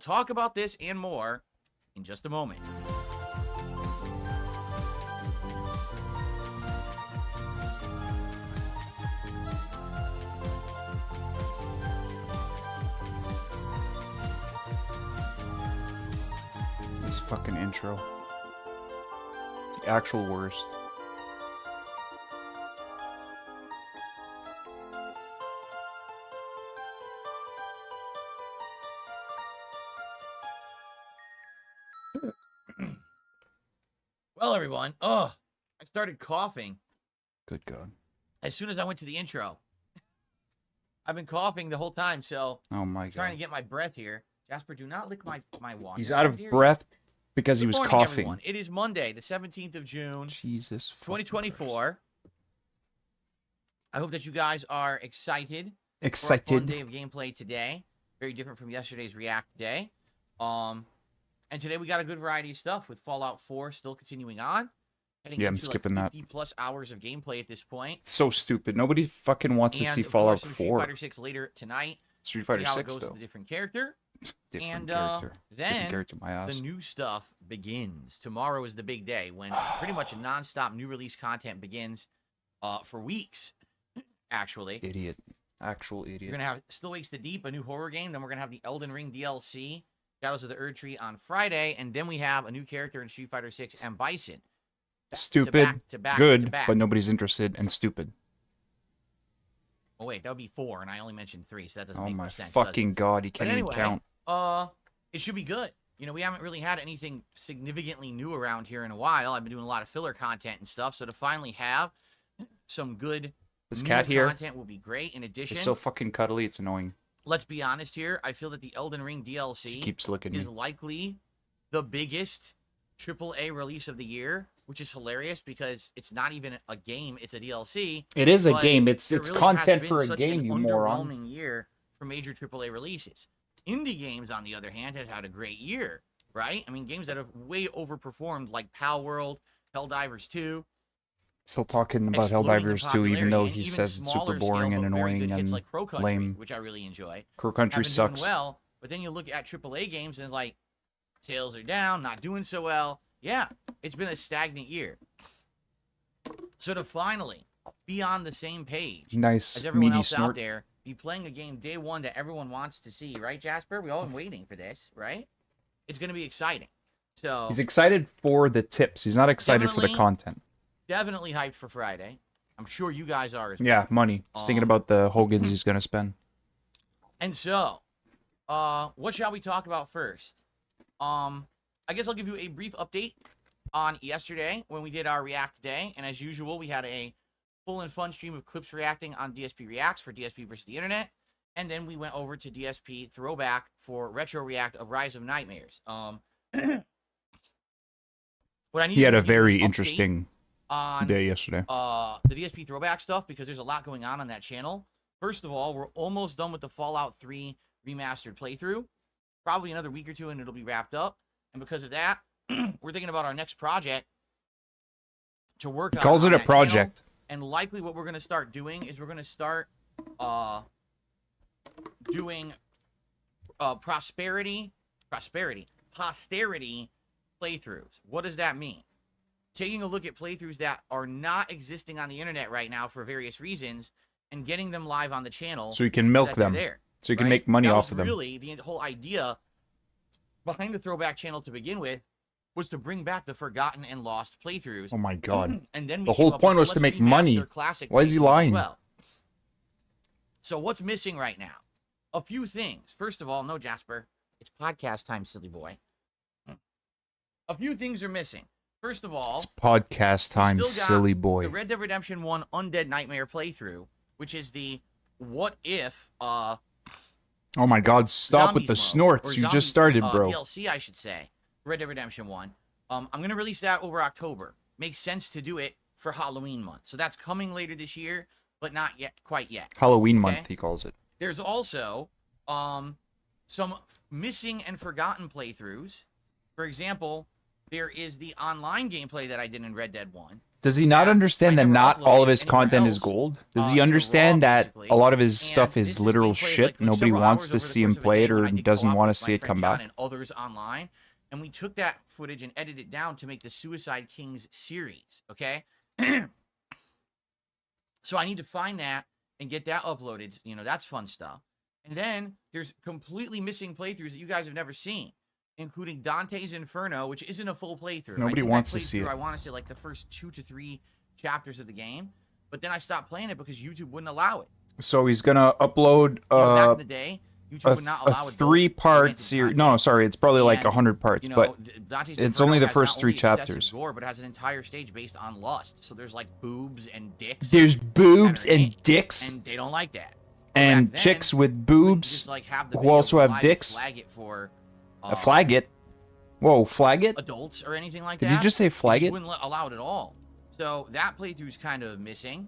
Talk about this and more in just a moment. This fucking intro. The actual worst. Well, everyone, I started coughing Good God. as soon as I went to the intro. I've been coughing the whole time, so Oh my I'm trying to God. get my breath here. Jasper, do not lick my water. He's out of Dear. breath because he Good was morning, coughing. everyone. It is Monday, the 17th of June, Jesus fucking 2024. I hope that you guys are excited for a fun Excited. day of gameplay today. Very different from yesterday's React day. And today we got a good variety of stuff with Fallout 4 still continuing on. Heading Yeah, I'm into skipping like that. 50 plus hours of gameplay at this point. It's so stupid. Nobody fucking wants to And see of Fallout course, some Street 4. Fighter 6 later tonight. Street See Fighter how it 6 goes though. with the different character. Different And character. then Different character, my ass. the new stuff begins. Tomorrow is the big day when pretty much nonstop new release content begins for weeks, actually. Idiot. Actual You're idiot. going to have Still Wakes the Deep, a new horror game. Then we're going to have the Elden Ring DLC, Shadows of the Erd Tree on Friday. And then we have a new character in Street Fighter 6, M. Bison. Stupid, to back, good, to back. but nobody's interested, and stupid. Oh, wait, that would be 4, and I only mentioned 3, so that doesn't Oh make my much sense. does it? fucking God, he can't anyway, even count. It should be good. You know, we haven't really had anything significantly new around here in a while. I've been doing a lot of filler content and stuff, so to finally have some good This new cat here content will be great. In addition, is so fucking cuddly, it's annoying. let's be honest here. I feel that the Elden Ring She DLC keeps licking is me. likely the biggest AAA release of the year, which is hilarious because it's not even a game; it's a DLC. It is a but game. It's there really has content been for a such game, an you moron. underwhelming year for major AAA releases. Indie games, on the other hand, has had a great year, right? I mean, games that have way overperformed, like Pal World, Helldivers 2. Still talking about exploding in Helldivers 2, even though popularity, he and even says it's super smaller boring scale, and but very annoying good hits and like Crow Country, lame. which I really enjoy. Crow Country Have been sucks. doing well, but then you look at AAA games and it's like sales are down, not doing so well. Yeah, it's been a stagnant year. So to finally be on the same page Nice, as everyone meaty else out snort. there, be playing a game day one that everyone wants to see, right, Jasper? We all been waiting for this, right? It's going to be exciting. So He's excited for the tips. He's not excited for the Definitely. content. definitely hyped for Friday. I'm sure you guys are as well. Yeah, money. He's thinking about the Hogans he's gonna spend. And so, what shall we talk about first? I guess I'll give you a brief update on yesterday when we did our React Day. And as usual, we had a full and fun stream of clips reacting on DSP Reacts for DSP versus the Internet. And then we went over to DSP Throwback for Retro React of Rise of Nightmares. What I need He to had do a is give you very an update interesting on day yesterday. the DSP Throwback stuff because there's a lot going on that channel. First of all, we're almost done with the Fallout 3 remastered playthrough. Probably another week or two and it'll be wrapped up. And because of that, we're thinking about our next project to work on. He calls it on a that channel. project. And likely what we're going to start doing is we're going to start doing posterity playthroughs. What does that mean? Taking a look at playthroughs that are not existing on the internet right now for various reasons and getting them live on the channel. So you can milk that they're them. there, So you can right? make money That off was of them. Really, the whole idea behind the Throwback channel to begin with was to bring back the forgotten and lost playthroughs. Oh my God. And then we The came whole up point with, was to let's make money. remaster classic Why is he playthroughs as lying? Well. So what's missing right now? A few things. First of all, no, Jasper. It's podcast time, silly boy. A few things are missing. First of all, It's podcast time, still got silly boy. the Red Dead Redemption 1 Undead Nightmare playthrough, which is the what if Oh my God, stop with the Zombies mode, snorts. or You Zombies, just started, bro. DLC, I should say. Red Dead Redemption 1. I'm going to release that over October. Makes sense to do it for Halloween month. So that's coming later this year, but not yet, quite yet. Halloween Okay. month, he calls it. There's also some missing and forgotten playthroughs. For example, there is the online gameplay that I did in Red Dead 1 Does he not that understand I that never not all of uploaded his anywhere content is else, gold? Does in he the understand raw, that basically. a lot of his And stuff this is literal display plays, shit? like, for Nobody several wants hours to over the see him course of a play day it when or I did doesn't co-op want to with my see it friend come John back. and others online, and we took that footage and edited it down to make the Suicide Kings series. Okay, so I need to find that and get that uploaded. You know, that's fun stuff. And then there's completely missing playthroughs that you guys have never seen, including Dante's Inferno, which isn't a full playthrough. Nobody wants to see it. I want to say like the first 2 to 3 chapters of the game, but then I stopped playing it because YouTube wouldn't allow it. So he's gonna upload You know, back in the day, YouTube would not a allow 3-part series. No, sorry, it's probably like 100 parts, you know, but Dante's it's Inferno only the has first not 3 only excessive chapters. gore, but it has an entire stage based on lust. So there's like boobs and dicks. There's boobs that are in and it, dicks and they don't like that. and Back then, chicks with you could boobs just, like, have the who video also go have live and dicks. Flag it for Flag it. Whoa, flag it? adults or anything like Did that. you just say flag They it? just wouldn't allow it at all. So that playthrough's kind of missing.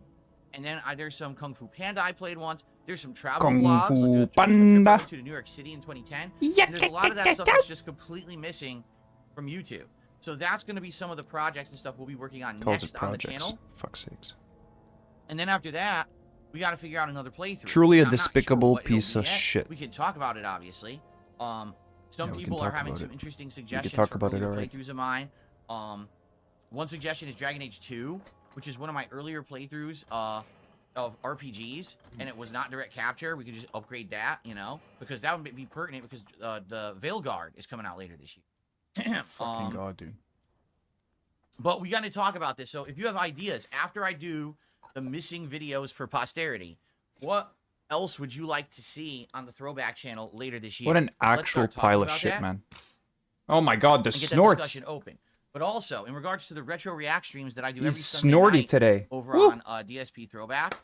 And then there's some Kung Fu Panda I played once. There's some travel Kung vlogs, Fu like a trip I Panda. went to New York City in 2010. And there's a lot of that stuff that's just completely missing from YouTube. So that's going to be some of the projects and stuff we'll be working on Calls next it on the projects. channel. Fuck's sakes. And then after that, we got to figure out another playthrough. Truly a Now, I'm not sure despicable what it'll piece be of yet. shit. We can talk about it, obviously. Some Yeah, we can people are talk having about some it. interesting suggestions talk for about it, earlier alright. playthroughs of mine. One suggestion is Dragon Age 2, which is one of my earlier playthroughs of RPGs, and it was not direct capture. We could just upgrade that, you know, because that would be pertinent because the Veilguard is coming out later this year. Fucking god, dude. But we got to talk about this. So if you have ideas after I do the missing videos for posterity, what else would you like to see on the Throwback channel later this year? What an Let's actual start talking pile of about shit, that man. Oh my god, the and get that snorts. discussion open. But also, in regards to the retro react streams that I do every He's Sunday snorty night today. over Woo. on DSP Throwback,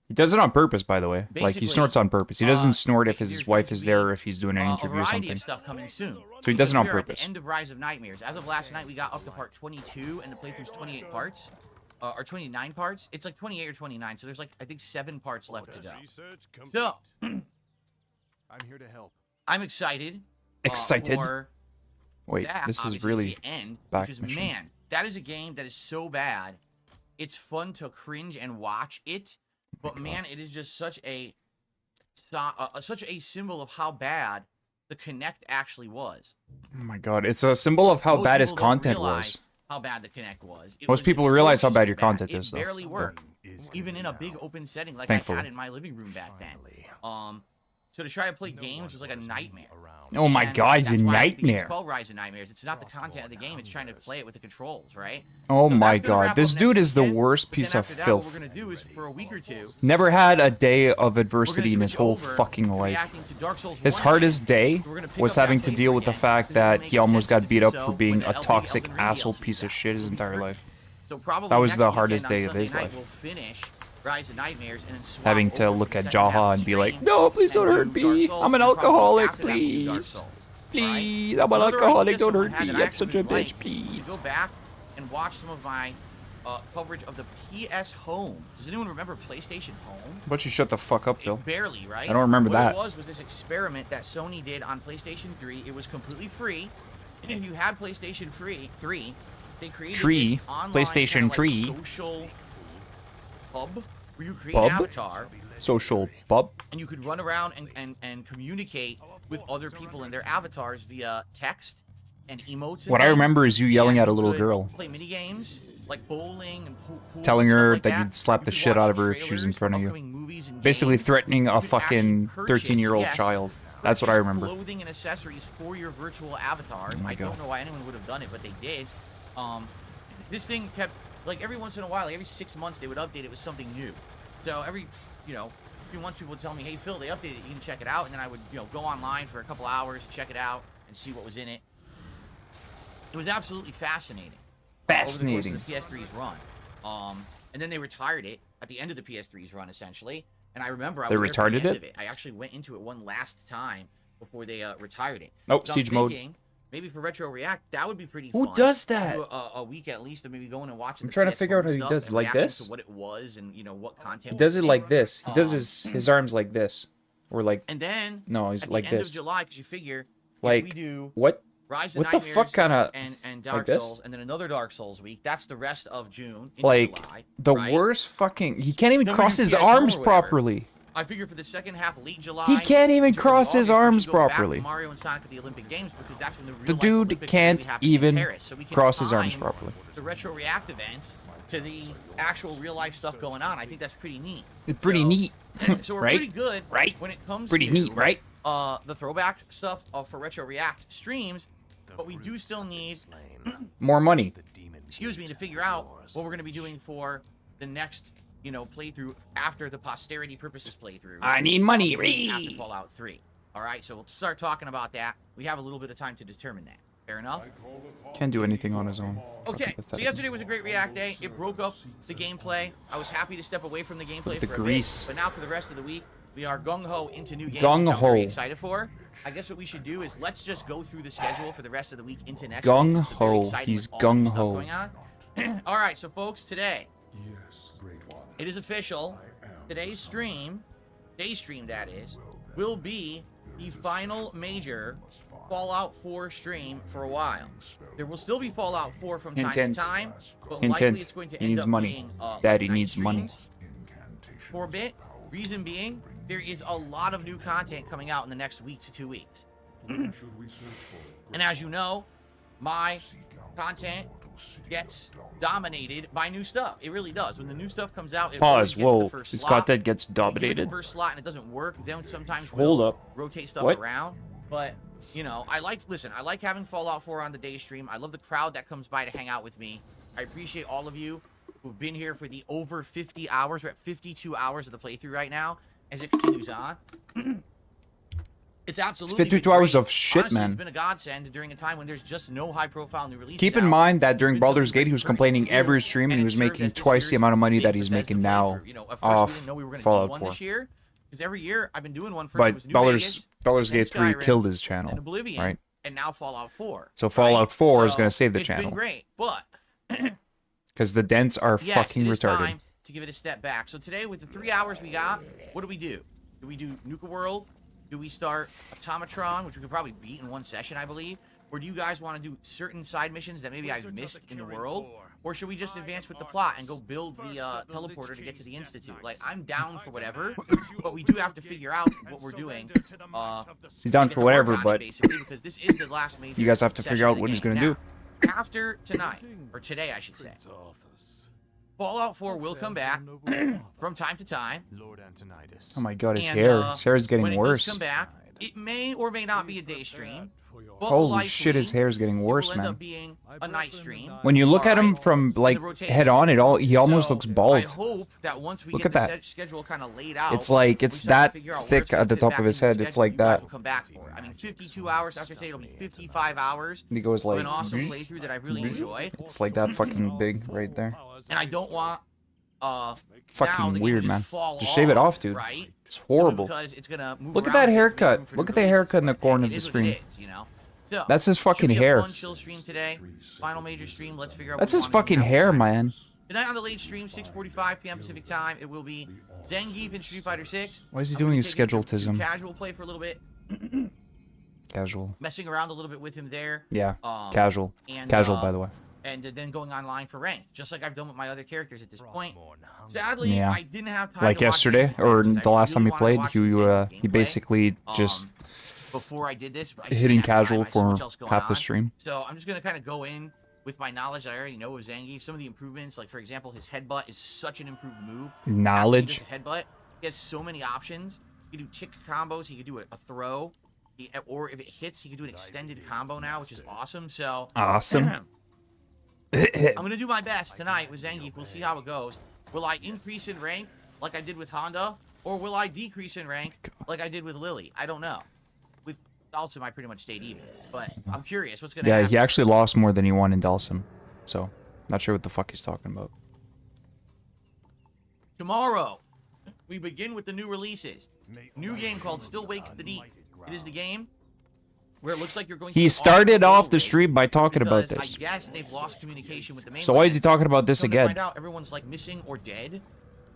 He does it on purpose, by the way. Like, he basically, snorts on purpose. He doesn't snort if his there's wife going to is be, there or if he's doing an a interview or variety something. of stuff coming soon. So he does it on We are at purpose. the end of Rise of Nightmares. As of last night, we got up to part 22, and the playthrough's 28 parts. Or 29 parts. It's like 28 or 29, so there's like, I think 7 parts left to go. So, I'm here to help. I'm excited. Excited? For Wait, that, this is obviously, really to end, back because, mission. man, that is a game that is so bad. It's fun to cringe and watch it, but man, it is just such a symbol of how bad the Connect actually was. Oh my god, it's a symbol of how Most bad his people don't content realize was. How bad the Connect was. It Most was people realize how bad your atrociously content bad. is, though. It barely Yeah. worked, even in a big open setting like Thankfully. I had in my living room back then. So to try to play games was like a nightmare. Oh my And god, it's that's a why I think nightmare. It's called Rise of Nightmares. It's not the content of the game. It's trying to play it with the controls, right? Oh So my that's gonna wrap god, up this next dude is the weekend, worst but then piece of after that, what filth. we're gonna do is for a week or two, Never had a day of we're gonna adversity in his switch whole over fucking to life. reacting to Dark Souls His 1 hardest again. day So we're gonna pick was up that having to deal playthrough with the again, fact because it that makes he almost sense got to beat do up so for being when a the toxic Elden Ring asshole DLC piece of is out. shit his We'll be entire free. life. So probably That was next the weekend hardest on day of Sunday his night, life. We'll finish Rise of Nightmares and then swap Having to over look the at second half of Jaha the and be like, stream no, please don't and hurt do Dark me. Souls, I'm an and probably alcoholic, after that we'll do Dark please. Souls, right? Please, I'm an Another alcoholic, idea don't someone hurt had me. that I I'm such a actually bitch, liked please. is to go back and watch some of my coverage of the PS Home. Does anyone remember PlayStation Home? Why don't you shut the fuck up, Bill? Barely, right? I don't remember what that. What it was this experiment that Sony did on PlayStation 3. It was completely free. And if you had PlayStation 3, they created Tree? this online PlayStation kinda, like, Tree? social hub where you create Bub? an avatar Social bub. and you could run around and communicate with other people in their avatars via text and emotes. And What I things. remember is you yelling And at a you little could girl. Play mini games like bowling and pool, Telling and stuff her like that you'd slap You the could shit watch out of her if she was in trailers front of for you. upcoming movies and Basically games. threatening You a could fucking actually purchase, 13-year-old yes, child. That's what I purchase remember. Clothing and accessories for your virtual avatars. Oh my I don't God. know why anyone would have done it, but they did. This thing kept, like, every once in a while, like every 6 months, they would update it with something new. So every, few months, people would tell me, hey, Phil, they updated it, you can check it out. And then I would, go online for a couple hours, check it out, and see what was in it. It was absolutely fascinating. Fascinating. Over the course of the PS3's run. And then they retired it at the end of the PS3's run, essentially. And I remember I They was there for the retarded end it? of it. I actually went into it one last time before they retired it. Nope, So I'm siege mode. thinking, maybe for Retro React, that would be pretty Who fun. does that? Do a week at least of maybe going and watching. I'm the trying to PS1 figure out how he stuff does it. and Like reacting this? to what it was and what content. He does it was like in. this. He does his arms like this. Or like, And then no, he's at like the end this. of July, because you figure Like, we do what? Rise of What the Nightmares fuck kinda and like Dark this? Souls, and then another Dark Souls week. That's the rest of June into Like July, the right? worst fucking. He can't even Then we cross do his PS Home arms or whatever. properly. I figure for the second half, late July. He can't even into early cross his August, we arms should go back to properly. Mario and Sonic at the Olympic Games because that's when the real The life dude Olympics can't really happen in even Paris. So we can cross his arms time properly. The retro react events to the actual real life stuff going on. I think that's pretty neat. It's pretty So- neat. So we're Right? pretty good Right? when it comes Pretty to neat, right? the throwback stuff for retro react streams, but we do still need More money. excuse me, to figure out what we're going to be doing for the next, playthrough after the posterity purposes playthrough. I need money. After Fallout 3. All right, so we'll start talking about that. We have a little bit of time to determine that. Fair enough? Can't do anything on his own. Okay, Fucking so pathetic. yesterday was a great React day. It broke up the gameplay. I was happy to step away from the gameplay The for grease. a bit. But now for the rest of the week, we are gung-ho into new games, Gung which I'm very ho. excited for. I guess what we should do is let's just go through the schedule for the rest of the week into next Gung week. It's very ho. exciting He's with all the new gung stuff ho. going on. All right, so folks, today, Yes, great one. it is official. Today's stream, day stream that is, will be the final major Fallout 4 stream for a while. There will still be Fallout 4 from time Hint, to time, but Hint, likely hint. it's going to He end needs up money. being Daddy night needs money. streams for a bit. Reason being, there is a lot of new content coming out in the next week to 2 weeks. And as you know, my content gets dominated by new stuff. It really does. When the new stuff comes out, it always Pause. gets Whoa. the first His slot. content gets If you give it dominated. the first slot and it doesn't work, then sometimes Hold we'll up. rotate stuff What? around. But I like having Fallout 4 on the day stream. I love the crowd that comes by to hang out with me. I appreciate all of you who've been here for the over 50 hours. We're at 52 hours of the playthrough right now as it continues on. It's absolutely 52 been hours great. of shit, Honestly, man. It's been a godsend during a time when there's just no high-profile new releases. Keep in out. mind that It's during been Baldur's something Gate, he was very complaining cool, every stream, and he it was serves making as this twice the year's amount of money big that he's Bethesda making now playthrough. At first off we didn't know we were going to do Fallout one 4. this year, because every year I've been doing one. First it But was New Baldur's Vegas, then Gate 3 Skyrim, killed his and channel, Oblivion, right? and now Fallout 4. So Fallout 4 is gonna save the it's channel. been great, but Because the dents are yes, fucking it is retarded. time to give it a step back. So today, with the 3 hours we got, what do we do? Do we do Nuka World? Do we start Automatron, which we could probably beat in one session, I believe? Or do you guys want to do certain side missions that maybe I've missed in the world? Or should we just advance with the plot and go build the teleporter to get to the Institute? Like, I'm down for whatever, but we do have to figure out what we're doing. He's down get for to whatever, work on it, but basically, because this is the last major you guys have to session figure of out the what he's game. gonna do. Now, after tonight, or today, I should say, Fallout 4 will come back from time to time. Lord Antonidas. Oh my god, his And, hair. His hair is when getting it worse. does come back, it may or may not be a day stream. But Holy shit, his likely, hair is getting it worse, will end man. up being a night stream. When you look at him Alright? from like In the rotation. head on, he almost So, looks bald. I hope that once we Look get at the that. schedule kind of laid out, It's like we it's start to that figure out where thick it's gonna at the fit top back of his into the head. It's schedule, like you guys that. will come back for it. I mean, 52 hours after today, it'll be 55 hours. He goes Of like an awesome playthrough that I've really enjoyed, it's like that fucking big right there. and I don't want now Fucking the game weird, to man. just fall Just shave it off, dude. Right? It's horrible. Because it's gonna move Look at around that and make room haircut. for Look new at the releases. haircut in the corner It of the is what screen. it is, So, That's his fucking should be a hair. fun, chill stream today. Final major stream. Let's figure out. That's what we his wanna do fucking now. hair, man. Tonight on the late stream, 6:45 p.m. Pacific time, it will be Zangief in Street Fighter 6. Why is he I'm doing gonna his take him to scheduletism? Casual play for a little bit, Casual. messing around a little bit with him there. Yeah. Um, Casual. and, Casual, by the way. And then going online for rank, just like I've done with my other characters at this point. Sadly, Yeah. I didn't have time Like to watch yesterday, these or matches. I the last time really he wanted to played, watch he some he gameplay, basically just before I did this, but I hitting just didn't have time. casual I had so for much else going half the on. stream. So I'm just gonna kind of go in with my knowledge that I already know of Zangief. Some of the improvements, like for example, his headbutt is such an improved move. Knowledge. After he does a headbutt, he has so many options. He can do chick combos. He can do a throw, or if it hits, he can do an extended combo now, which is awesome. So Awesome. I'm gonna do my best tonight with Zangief. We'll see how it goes. Will I increase in rank like I did with Honda, or will I decrease in rank like I did with Lily? I don't know. With Dalsum, I pretty much stayed even, but I'm curious what's gonna Yeah, happen. he actually lost more than he won in Dalsum. So, not sure what the fuck he's talking about. Tomorrow, we begin with the new releases. New game called Still Wakes the Deep. It is the game where it looks like you're going to He an started off-world off the raid stream by talking about because this. I guess they've lost communication with the main So why is he land. talking about this Come to again? find out, everyone's like missing or dead,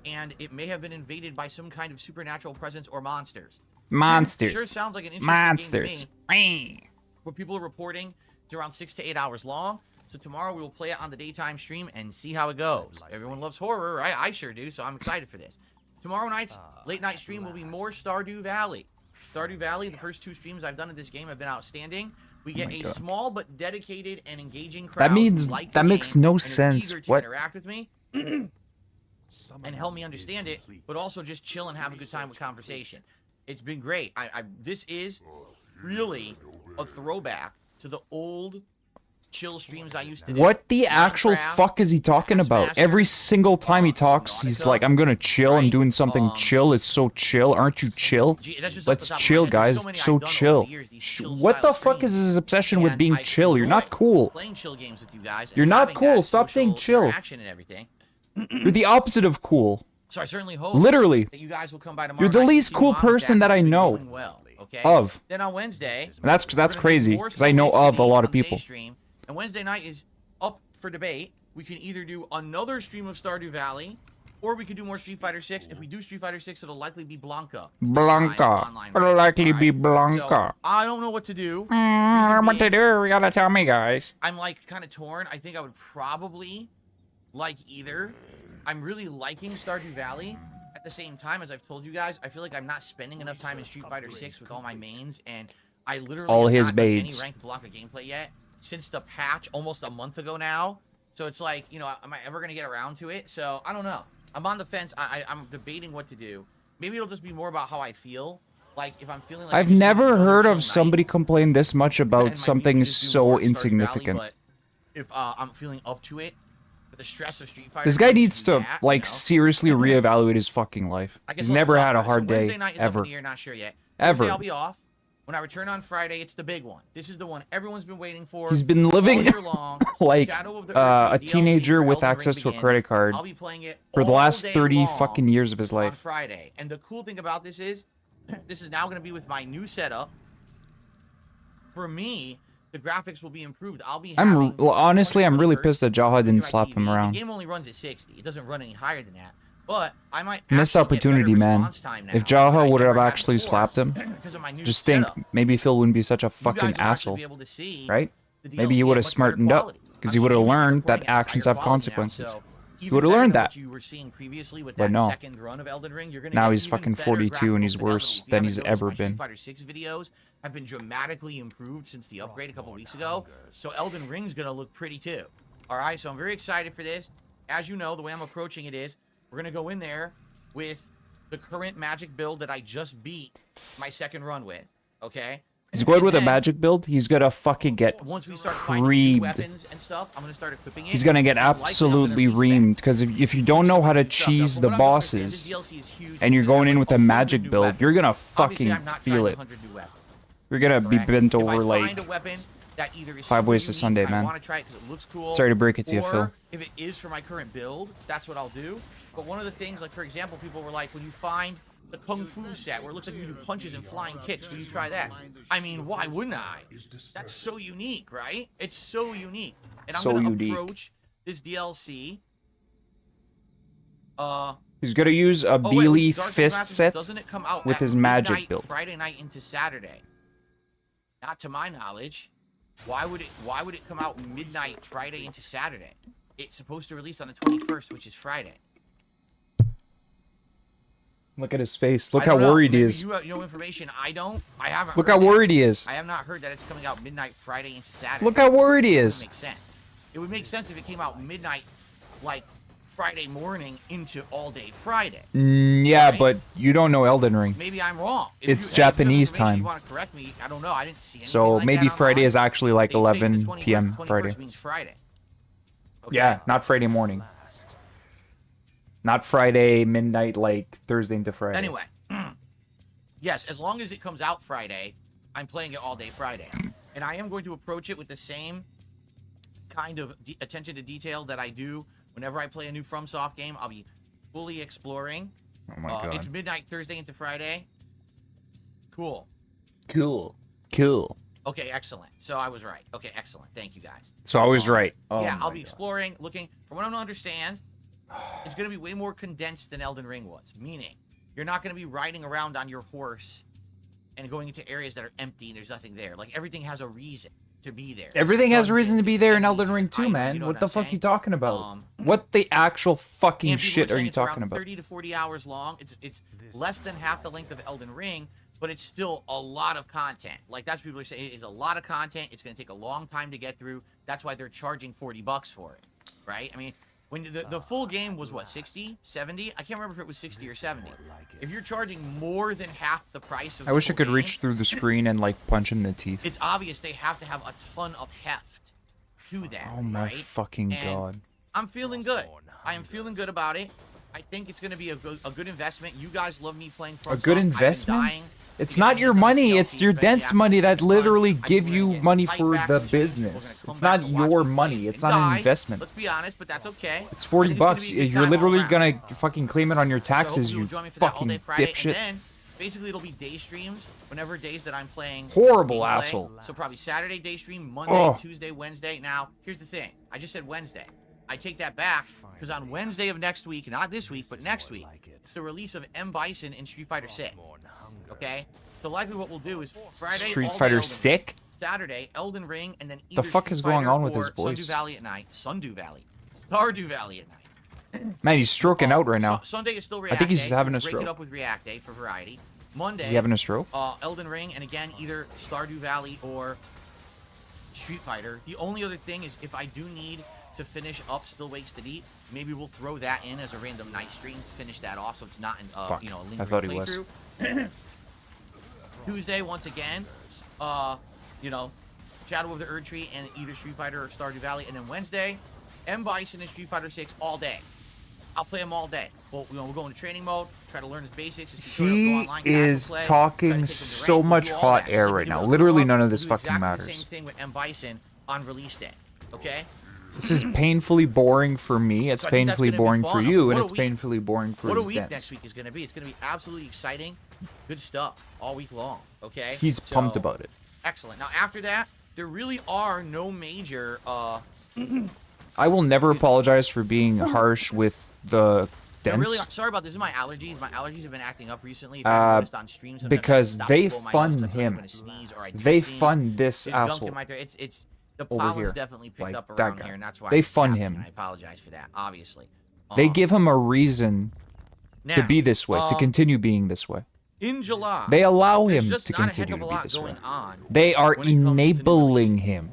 and it may have been invaded by some kind of supernatural presence or monsters. Monsters. Sure sounds like an interesting Monsters. game to me. What people are reporting, it's around 6 to 8 hours long. So tomorrow we will play it on the daytime stream and see how it goes. Everyone loves horror, right? I sure do, so I'm excited for this. Tomorrow night's late night stream will be more Stardew Valley. Stardew Valley, the first 2 streams I've done of this game have been outstanding. We get a small but dedicated and engaging crowd. That makes no sense. What? Interact with me and help me understand it, but also just chill and have a good time with conversation. It's been great. This is really a throwback to the old chill streams I used to do. What the actual fuck is he talking about? Every single time he talks, he's like, I'm gonna chill, I'm doing something chill, it's so chill, aren't you chill? Let's chill, guys, so chill. What the fuck is his obsession with being chill? You're not cool. Playing chill games with you guys. You're not cool, stop saying chill. You're the opposite of cool. So I certainly hope literally that you guys will come by tomorrow. You're the least cool person that I know. Okay? Of. Then on Wednesday, that's crazy, because I know of a lot of people. And Wednesday night is up for debate. We can either do another stream of Stardew Valley, or we could do more Street Fighter 6. If we do Street Fighter 6, it'll likely be Blanca. It'll likely be Blanca. So, I don't know what to do. What to do? You gotta tell me, guys. I'm like kind of torn. I think I would probably like either. I'm really liking Stardew Valley. At the same time, as I've told you guys, I feel like I'm not spending enough time in Street Fighter 6 with all my mains, and I literally all his have not done any mains ranked Blanca gameplay yet since the patch almost a month ago now. So it's like, you know, am I ever gonna get around to it? So I don't know. I'm on the fence. I'm debating what to do. Maybe it'll just be more about how I feel. Like if I'm feeling like I've never heard of somebody complain this much about something so insignificant. But if I'm feeling up to it, the stress of Street Fighter. This guy needs to like seriously reevaluate his fucking life. He's never had a hard day ever. Not sure yet. Ever. I'll be off. When I return on Friday, it's the big one. This is the one everyone's been waiting for. He's been living like a teenager with access to a credit card I'll be playing it for the last 30 fucking years of his life. On Friday. And the cool thing about this is now going to be with my new setup. For me, the graphics will be improved. Honestly, I'm really pissed that Jaha didn't slap him around. The game only runs at 60. It doesn't run any higher than that. But I might missed opportunity, man. If Jaha would have actually slapped him, just think, maybe Phil wouldn't be such a fucking asshole, right? Maybe he would have smartened up, because he would have learned that actions have consequences. He would have learned that. But no. Now he's fucking 42 and he's worse than he's ever been. Fighter 6 videos have been dramatically improved since the upgrade a couple weeks ago. So Elden Ring's gonna look pretty too. All right, so I'm very excited for this. As you know, the way I'm approaching it is we're gonna go in there with the current magic build that I just beat my second run with. Okay. He's going with a magic build. He's gonna fucking get creamed. Weapons and stuff, I'm gonna start equipping it. He's gonna get absolutely reamed because if you don't know how to cheese the bosses and you're going in with a magic build, you're gonna fucking feel it. You're gonna be bent over like 5 ways to Sunday, man. Sorry to break it to you, Phil. If it is for my current build, that's what I'll do. But one of the things, like for example, people were like, when you find the Kung Fu set where it looks like you do punches and flying kicks, will you try that? I mean, why wouldn't I? That's so unique, right? It's so unique. And I'm gonna approach this DLC. He's gonna use a Beely fist set with his magic build. Friday night into Saturday. Not to my knowledge. Why would it come out midnight Friday into Saturday? It's supposed to release on the 21st, which is Friday. Look at his face. Look how worried he is. You know information I don't. I haven't. Look how worried he is. I have not heard that it's coming out midnight Friday into Saturday. Look how worried he is. It makes sense. It would make sense if it came out midnight, like Friday morning into all day Friday. Yeah, right? But you don't know Elden Ring. Maybe I'm wrong. It's Japanese time. You want to correct me? I don't know. I didn't see anything so like maybe that Friday online. Is actually like 11 p.m. Friday. Means Friday. Okay. Yeah, not Friday morning. Not Friday midnight, like Thursday into Friday. Anyway, yes, as long as it comes out Friday, I'm playing it all day Friday. And I am going to approach it with the same kind of attention to detail that I do whenever I play a new FromSoft game. I'll be fully exploring. Oh my God. It's midnight Thursday into Friday. Cool. Cool. Cool. Okay, excellent. So I was right. Okay, excellent. Thank you, guys. So I was right. Oh yeah, I'll be exploring, looking. From what I'm to understand, it's going to be way more condensed than Elden Ring was. Meaning, you're not going to be riding around on your horse and going into areas that are empty and there's nothing there. Like, everything has a reason to be there. Everything has a reason to be there in Dungeons, Elden Ring too, man. you know What the fuck I'm you talking about? saying? What the actual fucking And people shit are saying you it's around talking about? 30 to 40 hours long. It's less than half the length of Elden Ring, but it's still a lot of content. Like, that's what people are saying. It's a lot of content. It's going to take a long time to get through. That's why they're charging $40 for it, right? I mean, when the full game was, what, 60, 70? I can't remember if it was 60 or 70. If you're charging more than half the price of I wish I the could full reach game, through the screen and, like, punch him in the teeth. it's obvious they have to have a ton of heft to that, Oh my right? fucking And god. I'm feeling good. I am feeling good about it. I think it's going to be a good investment. You guys love me playing From A good Soft. I've been investment? dying It's to get not my your hands on money, this it's DLC, your especially dents after money that season literally one. give I'm you gonna get money right for back the in the game. We're business. gonna It's come not back to watch your me money, play it's and not an die. investment. Let's be honest, but that's okay. It's I 40 think gonna bucks. be a good You're time all literally around. gonna fucking claim it on your So hopefully taxes, you'll you join me for that all fucking day Friday, dipshit. and then basically it'll be day streams whenever days that I'm playing. Horrible gameplay. asshole. So probably Saturday day stream, Monday, Ugh. Tuesday, Wednesday. Now, here's the thing. I just said Wednesday. I take that back because on Wednesday of next week, not this week, but next week, it's the release of M. Bison in Street Fighter 6. Okay? So likely what we'll do is Friday, Street all day Fighter Elden Ring. 6? Saturday, Elden Ring, and then The either fuck Street is going Fighter on with or his voice? Sundew Valley at night. Sundew Valley. Stardew Valley at night. Man, he's stroking out right now. Sunday is still I React think he's Day, having a break stroke. it up with React Day for variety. Monday, Is he having a stroke? Elden Ring, and again, either Stardew Valley or Street Fighter. The only other thing is if I do need to finish up Still Wakes the Deep, maybe we'll throw that in as a random night stream to finish that off so it's not an, Fuck. you know, a I lingering thought he was. playthrough. Tuesday, once again, you know, Shadow of the Erd Tree and either Street Fighter or Stardew Valley. And then Wednesday, M. Bison and Street Fighter 6 all day. I'll play them all day. Well, you know, we'll go into training mode, try to learn his basics. His tutorial, go He online, casual is play, try to talking take him to so rank, we'll much do all hot that. air Just like right we do now. with Literally Blow none Up, of this we'll do fucking exactly matters. the same thing with M. Bison on release day. Okay? This is painfully boring for me, it's So I think that's painfully gonna be boring fun. for you, What and a it's week. painfully boring for What a his week dents. next week is going to be. It's going to be absolutely exciting. Good stuff all week long. Okay? He's So, pumped about it. Excellent. Now, after that, there really are no major... I will never apologize for being harsh with the I'm really dents. sorry about this. This is my allergies. My allergies have been acting up recently. If you haven't noticed on stream, sometimes I because stop they to blow my nose fund 'cause I feel like I'm him. gonna sneeze or I do They sneeze. fund this There's gunk in asshole my throat. It's the over pollen's here. definitely picked Like up that around guy. here, and that's why They it's fund happening, him. and I apologize for that, obviously. They give him a reason to now, be this way, to continue being this way. in July. They allow there's him just to not a heck continue of to a be lot this way. going on. They are when it comes to new enabling releases. him.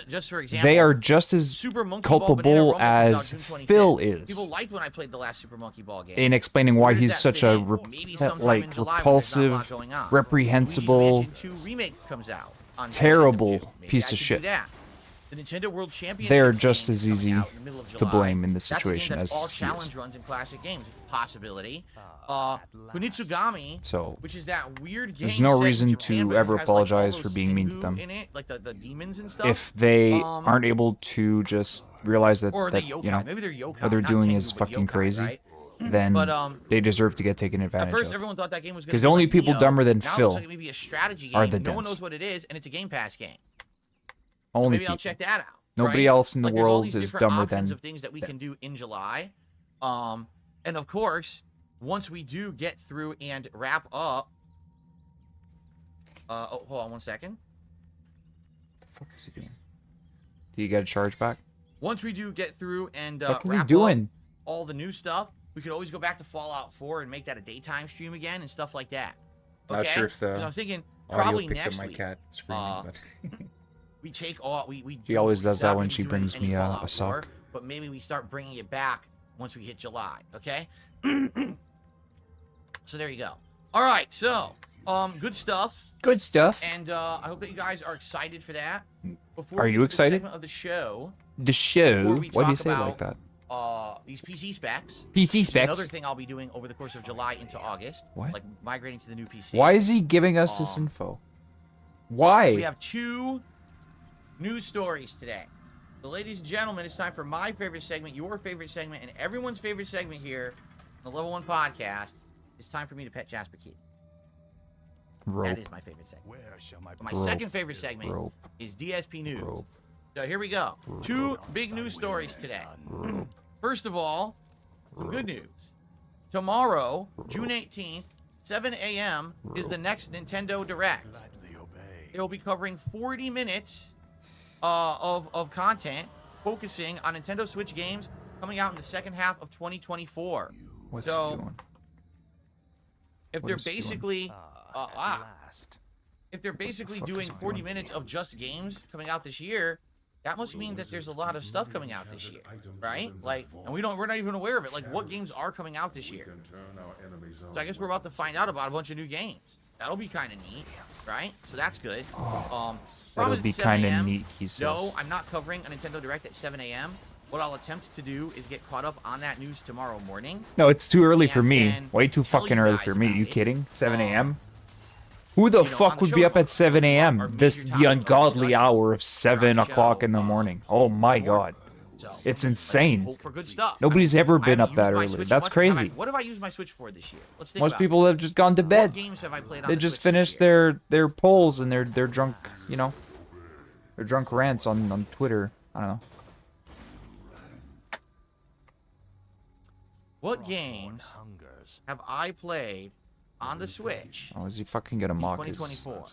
Just for example, They are just as Super Monkey Ball Banana culpable Rumble comes out as June 25th. Phil is People liked when I played the last Super Monkey Ball game. in explaining why Where does he's that such fit a in? Maybe sometime in July when there's not a lot repulsive, going on. reprehensible, Luigi's Mansion 2 remake comes out on terrible the end of June. Maybe piece I of could shit. do that. The Nintendo World Championship They are just game as is coming easy out in the middle of to July. blame in this That's a game situation that's as all he is. challenge runs in classic games. Possibility. Kunitsugami, So which is that weird game. there's no set in reason Japan, to but it ever has, like, apologize all for those being mean to Tengu them. in it, like the demons and stuff. if they aren't able to just realize that, or the that yokai. you know, Maybe they're yokai. what they're not doing Tengu, is but fucking yokai, crazy, right? then But, they deserve to get taken At advantage first, of. everyone thought that game was going to 'Cause be the only like people Neo. dumber than Now it Phil looks like maybe a strategy game. are the No one dents. knows what it is, and it's a Game Pass game. Only Maybe people. I'll check that out. Nobody right? else in the Like, there's all world these is different dumber options than of things that we can do in July. And of course, once we do get through and wrap up, hold on one second. What the fuck is he doing? Do you get a charge back? Once we do get through and What is he wrap doing? up all the new stuff, we could always go back to Fallout 4 and make that a daytime stream again and stuff like that. Okay? Not sure if the 'Cause I'm thinking audio probably picked up next my week. cat screaming, but We take all we She always does that not when gonna she be doing brings any me, a Fallout 4, sock. but maybe we start bringing it back once we hit July. Okay. So there you go. All right. So good stuff. good stuff. And I hope that you guys are excited for that. Before Are we you get to excited? The segment of the show. The show. Before we Why do you talk say it like about, that? These PC specs. PC Which is specs. another thing I'll be doing over the course of July into August. What? Like migrating to the new PC. Why is he giving us this info? Why? We have 2 news stories today. So, ladies and gentlemen, it's time for my favorite segment, your favorite segment, and everyone's favorite segment here on the Level 1 podcast. It's time for me to pet Jasper Key. Rope. That is my favorite segment. Where shall my My Rope. second favorite segment Rope. is DSP News. Rope. So here we go. 2 big news stories today. First of all, some good news. Tomorrow, June 18th, 7 a.m. is the next Nintendo Direct. It'll be covering 40 minutes of content focusing on Nintendo Switch games coming out in the second half of 2024. What's he doing? If they're basically if they're basically doing 40 minutes of just games coming out this year, that must mean that there's a lot of stuff coming out this year, right? Like, and we're not even aware of it. Like, what games are coming out this year? So I guess we're about to find out about a bunch of new games. That'll be kind of neat, right? So that's good. That'll be kind of neat, he says. No, I'm not covering a Nintendo Direct at 7 a.m. What I'll attempt to do is get caught up on that news tomorrow morning. No, it's too early for me. Way too fucking early for me. Are you kidding? 7 a.m.? Who the fuck would be up at 7 a.m.? The ungodly hour of 7 o'clock in the morning. Oh my god. It's insane. Nobody's ever been up that early. That's crazy. What have I used my Switch for this year? Let's think Most people have just gone to bed. What games have I played on They just finished their polls and their drunk, you know, their drunk rants on Twitter. I don't know. What games have I played on the Switch? Oh, is he fucking gonna mock us? 2024.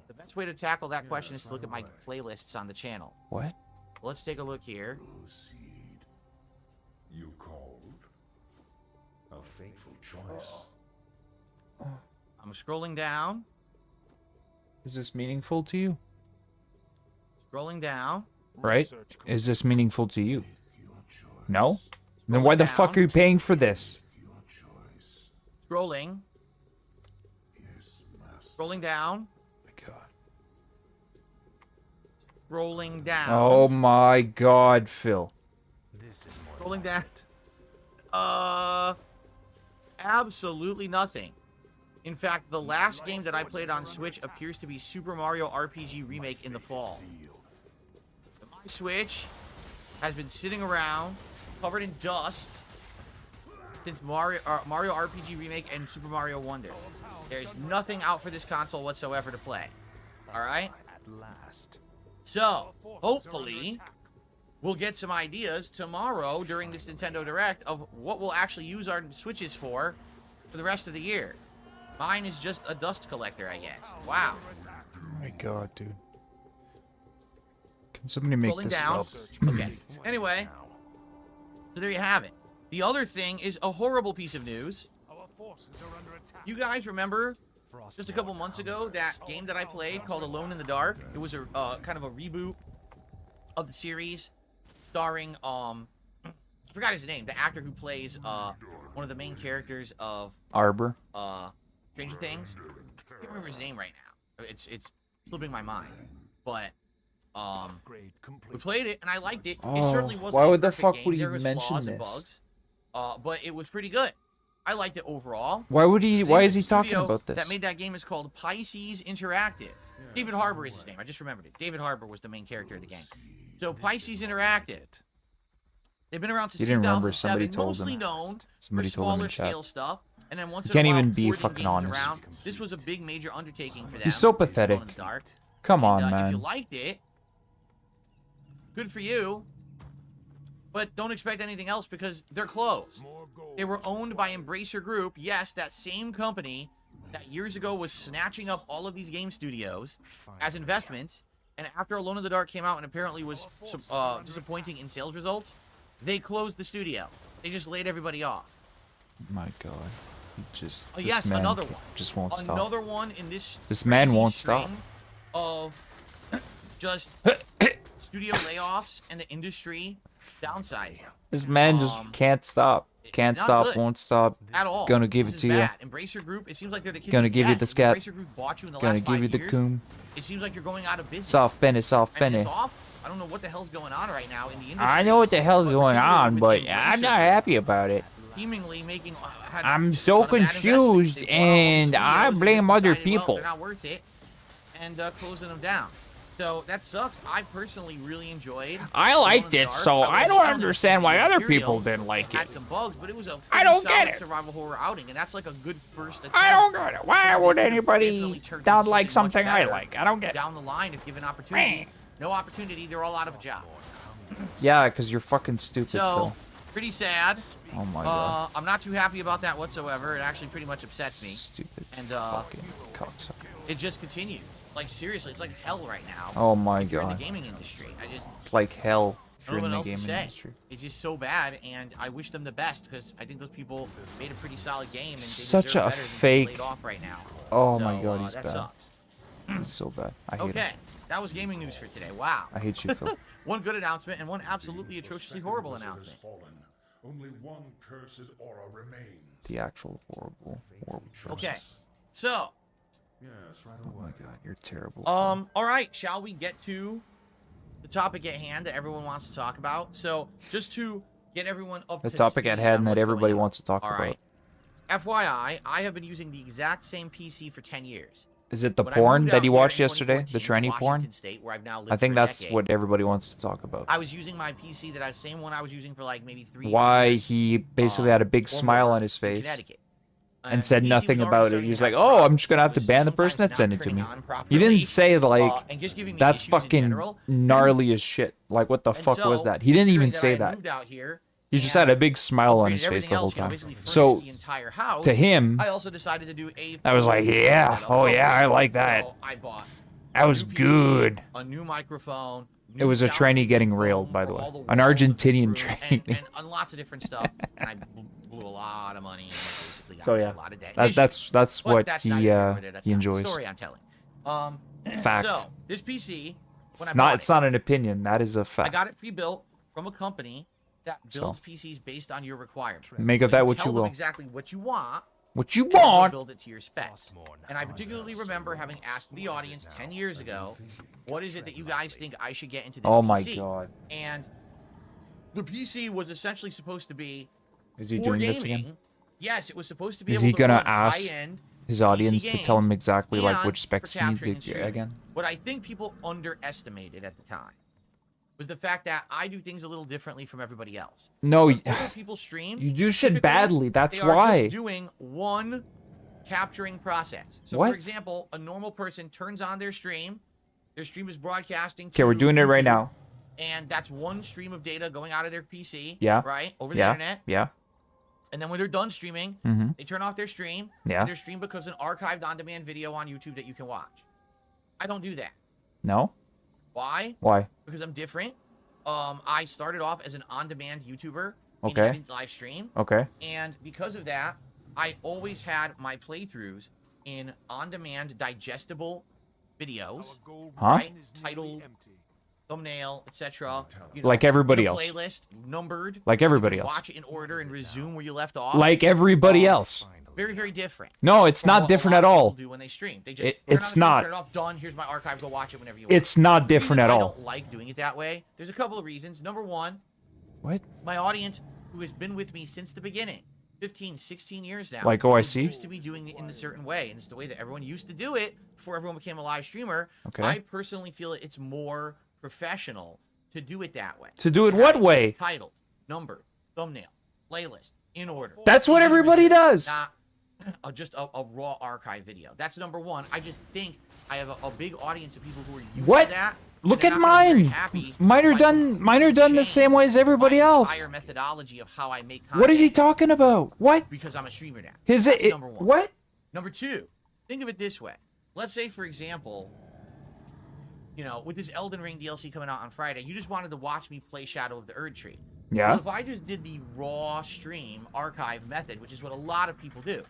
The best way to tackle that question is to look at my playlists on the channel. What? Let's take a look here. You called a fateful choice. I'm scrolling down. Is this meaningful to you? Scrolling down. Right? Is this meaningful to you? No? Then why the fuck are you paying for this? Scrolling. Scrolling down. Oh my god. Scrolling down. Oh my god, Phil. Scrolling down. Absolutely nothing. In fact, the last game that I played on Switch appears to be Super Mario RPG Remake in the fall. My Switch has been sitting around, covered in dust, since Mario RPG Remake and Super Mario Wonder. There's nothing out for this console whatsoever to play. Alright? So, hopefully, we'll get some ideas tomorrow during this Nintendo Direct of what we'll actually use our Switches for the rest of the year. Mine is just a dust collector, I guess. Wow. Oh my god, dude. Can somebody make this down. up? Okay. Anyway, so there you have it. The other thing is a horrible piece of news. You guys remember just a couple months ago that game that I played called Alone in the Dark? It was a kind of a reboot of the series starring I forgot his name, the actor who plays one of the main characters of Arbor. Stranger Things. I can't remember his name right now. It's slipping my mind. But we played it and I liked it. It certainly wasn't why would a the fuck game. would he There was mention flaws and this? bugs, but it was pretty good. I liked it overall. Why would he? Why is he The studio talking about this? That made that game is called Pisces Interactive. David Harbour is his name. I just remembered it. David Harbour was the main character of the game. So Pisces Interactive. They've been around since 2007. Mostly known for smaller scale stuff. And then once you can't in a while, even be porting fucking games honest. around. This was a big major undertaking for them. He's so pathetic. In the dark. Come on, If man. you liked it, good for you. But don't expect anything else because they're closed. They were owned by Embracer Group. Yes, that same company that years ago was snatching up all of these game studios as investments. And after Alone in the Dark came out and apparently was disappointing in sales results, they closed the studio. They just laid everybody off. My god. He just... Oh, yes, another one. Just won't stop. Another one in this... This man won't string stop. Of just studio layoffs and the industry downsizing. This man just can't stop. Can't stop, good. won't stop. At all. Gonna give This it is to you. bad. Embracer Group, it seems like they're the kiss Gonna of give you death. the scat. Embracer Group bought you in the Gonna last give 5 you the years. coom. It seems like you're going out of business. Soft penny, soft And penny. it's off. I don't know what the hell's going on right now in the industry. I know what the hell's going on, with but Embracer I'm not Group happy about it. Seemingly making... had I'm just a so ton of bad investments. confused, They bought all these and I studios blame and other decided, well, people. they're not worth it, and closing them down. So that sucks. I personally really enjoyed. I liked it, so I don't understand why other people didn't It like had it. some bugs, but it was a I don't pretty get solid it. survival horror outing, and that's like a good first attempt. I don't get it. Why Something would that anybody definitely turned not into like something much I better like? I don't get it. down the line if given opportunity. Man. No opportunity, they're all out of a job. Yeah, because you're fucking stupid, So, Phil. Pretty sad. Oh my god. I'm not too happy about that whatsoever. It actually pretty much upsets me. Stupid and fucking cocksucker. it just continues. Like seriously, it's like hell right now. Oh my if you're in god. the gaming industry. It's like hell if I you're don't in know the what else to gaming say. industry. It's just so bad, and I wish them the best because I think those people made a pretty solid game. And Such they deserve a better than being fake. laid off right now. Oh So, my god, he's that bad. sucks. He's so bad. I hate Okay, him. that was gaming news for today. Wow. I hate you, Phil. One good announcement and one absolutely atrociously horrible announcement. Only one cursed aura remains. The actual horrible Okay, so Yes, right Oh my god, you're terrible. all right, shall we get to the topic at hand that everyone wants to talk about? So just to get everyone up The to topic speed at on hand that what's everybody going on. wants to talk All about. right. FYI, I have been using the exact same PC for 10 years. Is it the When I porn moved that out you here watched in yesterday? The 2014 to tranny porn? Washington State, where I've now lived I think for a that's decade, what everybody wants to talk about. I was using my PC that I same one I was using for like maybe 3 Why years. he basically had a big or smile more on his in face Connecticut. and the said PC nothing was already about it. starting He was to like, have "Oh, I'm problems. just gonna have to It was ban the person sometimes that sent not it to me." turning on He properly, didn't say like and just giving me that's issues in fucking general. gnarly as shit. Like what the And fuck was so, that? He didn't even considering that I say had that. moved out here He just and had a big smile on upgraded his face everything the whole else, you know, time. basically furnished So the entire house, to him, I also decided to do a I was like, full yeah, setup. oh yeah, I like that. So I bought That was new PC, good. a new microphone. It was a tranny getting railed, by the way. An Argentinian tranny. And on lots of different stuff. And I blew a lot of money. And basically got So, into yeah. a lot of debt. That's But what that's he not even over there. That's he not the enjoys. story I'm telling. Fact. So this PC, when I It's bought not. It's not an opinion. That is a I fact. got it pre-built from a company that builds PCs based on your requirements. Make of So that what tell you them will. exactly what you want. What you And they'll want? build it to your specs. And I particularly remember having asked the audience 10 years ago, what is it that you guys think I should get into this Oh PC? my god. And the PC was essentially supposed to be Is he for doing gaming. this again? Yes, it was supposed to be Is able he to gonna run ask high-end his PC audience to tell him games exactly like and which specs for he needs capturing and streaming. again? What I think people underestimated at the time was the fact that I do things a little differently from everybody else. No, When other people stream, you do shit typically, badly. That's they are why. just doing one capturing process. So, What? for example, a normal person turns on their stream. Their stream is broadcasting. Okay, we're to doing it right YouTube, now. And that's one stream of data going out of their PC. Yeah. Right over the Yeah. internet. Yeah. And then when they're done streaming, Mm-hmm. they turn off their stream. Yeah. And their stream becomes an archived on-demand video on YouTube that you can watch. I don't do that. No. Why? Why? Because I'm different. I started off as an on-demand YouTuber. Okay. And I didn't live stream. Okay. And because of that, I always had my playthroughs in on-demand digestible videos, Huh? right? Titled, thumbnail, etc. Like everybody in a else. Playlist numbered. Like everybody else. Watch it in order and resume where you left off. Like everybody else. Very, very different. No, it's from not what a different lot at of people all. do when they stream. They just It's turn on the stream, not. Turn it off. Done. Here's my archive. Go watch it whenever you want. It's not The reason different at I all. don't like doing it that way. There's a couple of reasons. Number one, What? my audience who has been with me since the beginning, 15, 16 years now. Like is OIC? used to be doing it in a certain way, and it's the way that everyone used to do it before everyone became a live streamer. Okay. I personally feel it's more professional to do it that way. To do it what Have way? Title, number, thumbnail, playlist, in order. That's what everybody does. Not just a raw archive video. That's number one. I just think I have a big audience of people who are used What? to that. Look and at they're not gonna be very mine. happy Mine are if I done. Mine are done the change same way as everybody my else. entire methodology of how I make content. What is he talking about? What? Because I'm a streamer now. His That's it? number one. What? Number two, think of it this way. Let's say, for example, you know, with this Elden Ring DLC coming out on Friday, you just wanted to watch me play Shadow of the Erd Tree. Yeah. Well, if I just did the raw stream archive method, which is what a lot of people do,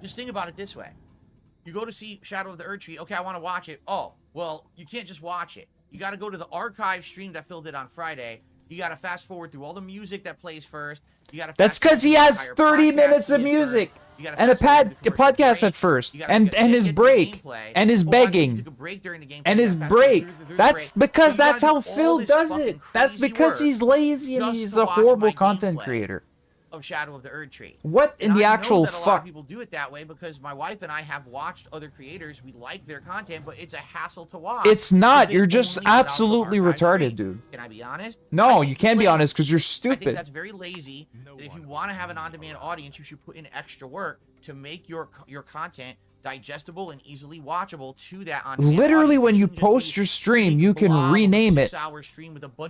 just think about it this way. You go to see Shadow of the Erd Tree. Okay, I want to watch it. Oh, well, you can't just watch it. You got to go to the archive stream that Phil did on Friday. You got to fast forward through all the music that plays first. You got to. That's because he has 30 minutes of music and a podcast at first, and his break, and his begging, and his break. That's because that's how Phil does it. That's because he's lazy and he's a horrible content creator. Of Shadow of the Erd Tree. What in And the I know actual that a lot of fuck? people do it that way because my wife and I have watched other creators. We like their content, but it's a hassle to watch. It's because not. they You're just only put out the absolutely archive retarded, stream. dude. Can I be honest? I No, think you it's can't be lazy. honest because you're I think stupid. that's very lazy. That if you want to have an on-demand audience, you should put in extra work to make your content digestible and easily watchable to that on literally when you post your stream, you can rename it.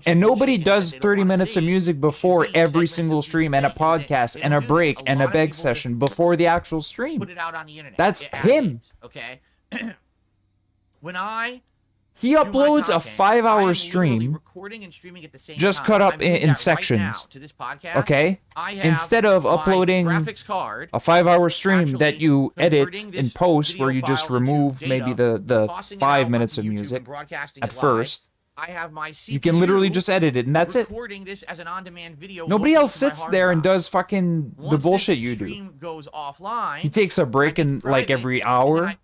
And nobody does 30 minutes of music before every single stream and a podcast and a break and a beg session before the actual stream. Put it out on the internet. That's him. Okay. When I He uploads a 5-hour stream, recording and streaming at the same just time. cut up I'm doing in that sections. right now to this podcast. Okay? I have Instead of my uploading graphics card, a 5-hour stream actually that you edit converting in this post where video you just file into remove data, maybe the tossing it 5 out minutes of onto YouTube music and broadcasting at it live. first. I have my CPU You can literally just edit it, and that's it. recording this as an on-demand video. Nobody loading else to my sits hard there and drive. does fucking the Once bullshit this you do. stream goes offline, He takes a break in like every hour.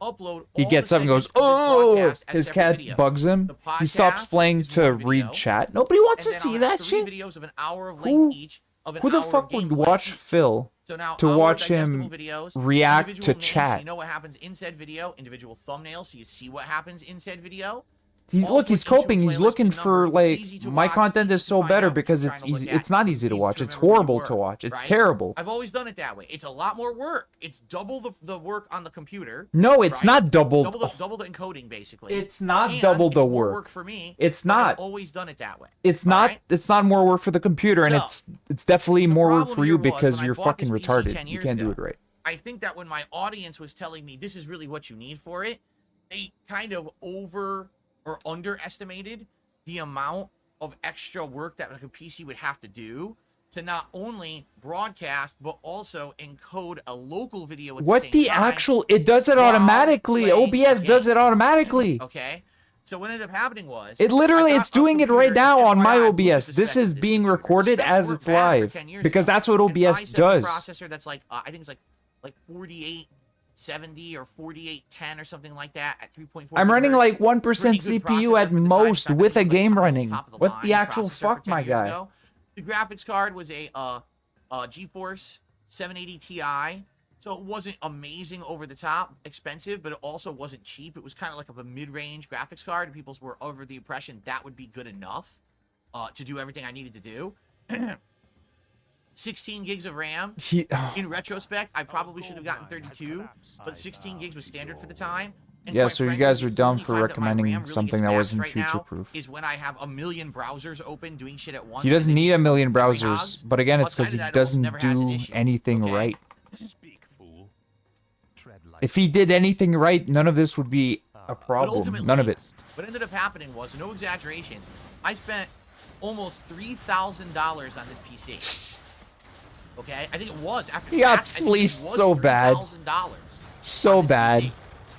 He gets up and goes, "Oh!" His cat bugs him. He stops playing to read chat. Nobody wants to see that shit. Videos of an hour of Who- length each, of an Who the hour fuck of would gameplay watch each. Phil So now to our watch digestible him videos, react individual to names, chat? You know what happens in said video, individual thumbnails, so you see what happens in said video. Look, he's coping. He's looking for like my content is to so find better out because what it's you're trying to easy. look at, It's not easy to easy watch. to It's remember what you horrible were, to watch. It's right? terrible. I've always done it that way. It's a lot more work. It's double the work on the computer. No, it's right? not double. Double the encoding basically. It's not And double the it's more work. for me. It's but I've not. always done it that way. It's all not. right? It's not more work for the computer, and So, it's definitely the more work problem for here you was because when I you're bought fucking this PC retarded. 10 You years can't do ago, it right. I think that when my audience was telling me this is really what you need for it, they kind of underestimated the amount of extra work that like a PC would have to do to not only broadcast but also encode a local video at What the the same time. actual? It does it while automatically. playing OBS the does game. it automatically. Okay, so what ended up happening was It literally, I got it's doing a it right computer, now on my FYI, look at OBS. the This specs is of this being computer. recorded The specs as weren't it's bad for live 10 years because ago. that's what An OBS i7 does. processor that's like I think it's like 4870 or 4810 or something like that at 3.4. I'm running gigahertz. like 1% Pretty good CPU processor at for the time. most Back with then, a it was game like running. top of the What line the actual processor fuck, for 10 my years guy? ago. The graphics card was a GeForce 780 Ti. So it wasn't amazing over the top expensive, but it also wasn't cheap. It was kind of like a mid-range graphics card. And people were over the impression that would be good enough to do everything I needed to do. 16 gigs of RAM. In retrospect, I probably should have gotten 32, but 16 gigs was standard for the time. And Yeah, quite so you frankly, guys the are dumb only for time that my recommending RAM really something gets that maxed wasn't right now future-proof. is when I have a million browsers open doing shit at once. He doesn't and need it's a million very browsers, hogs. but again, it's because Outside he of that, it almost doesn't never has an do issue, anything okay? right. Speak, fool. Tread If he did anything right, none of this would be a But problem. ultimately, None of it. What ended up happening was, no exaggeration, I spent almost $3,000 on this PC. Okay, I think it was after He got tax, I think it fleeced was so bad. $3,000 So on this bad. PC.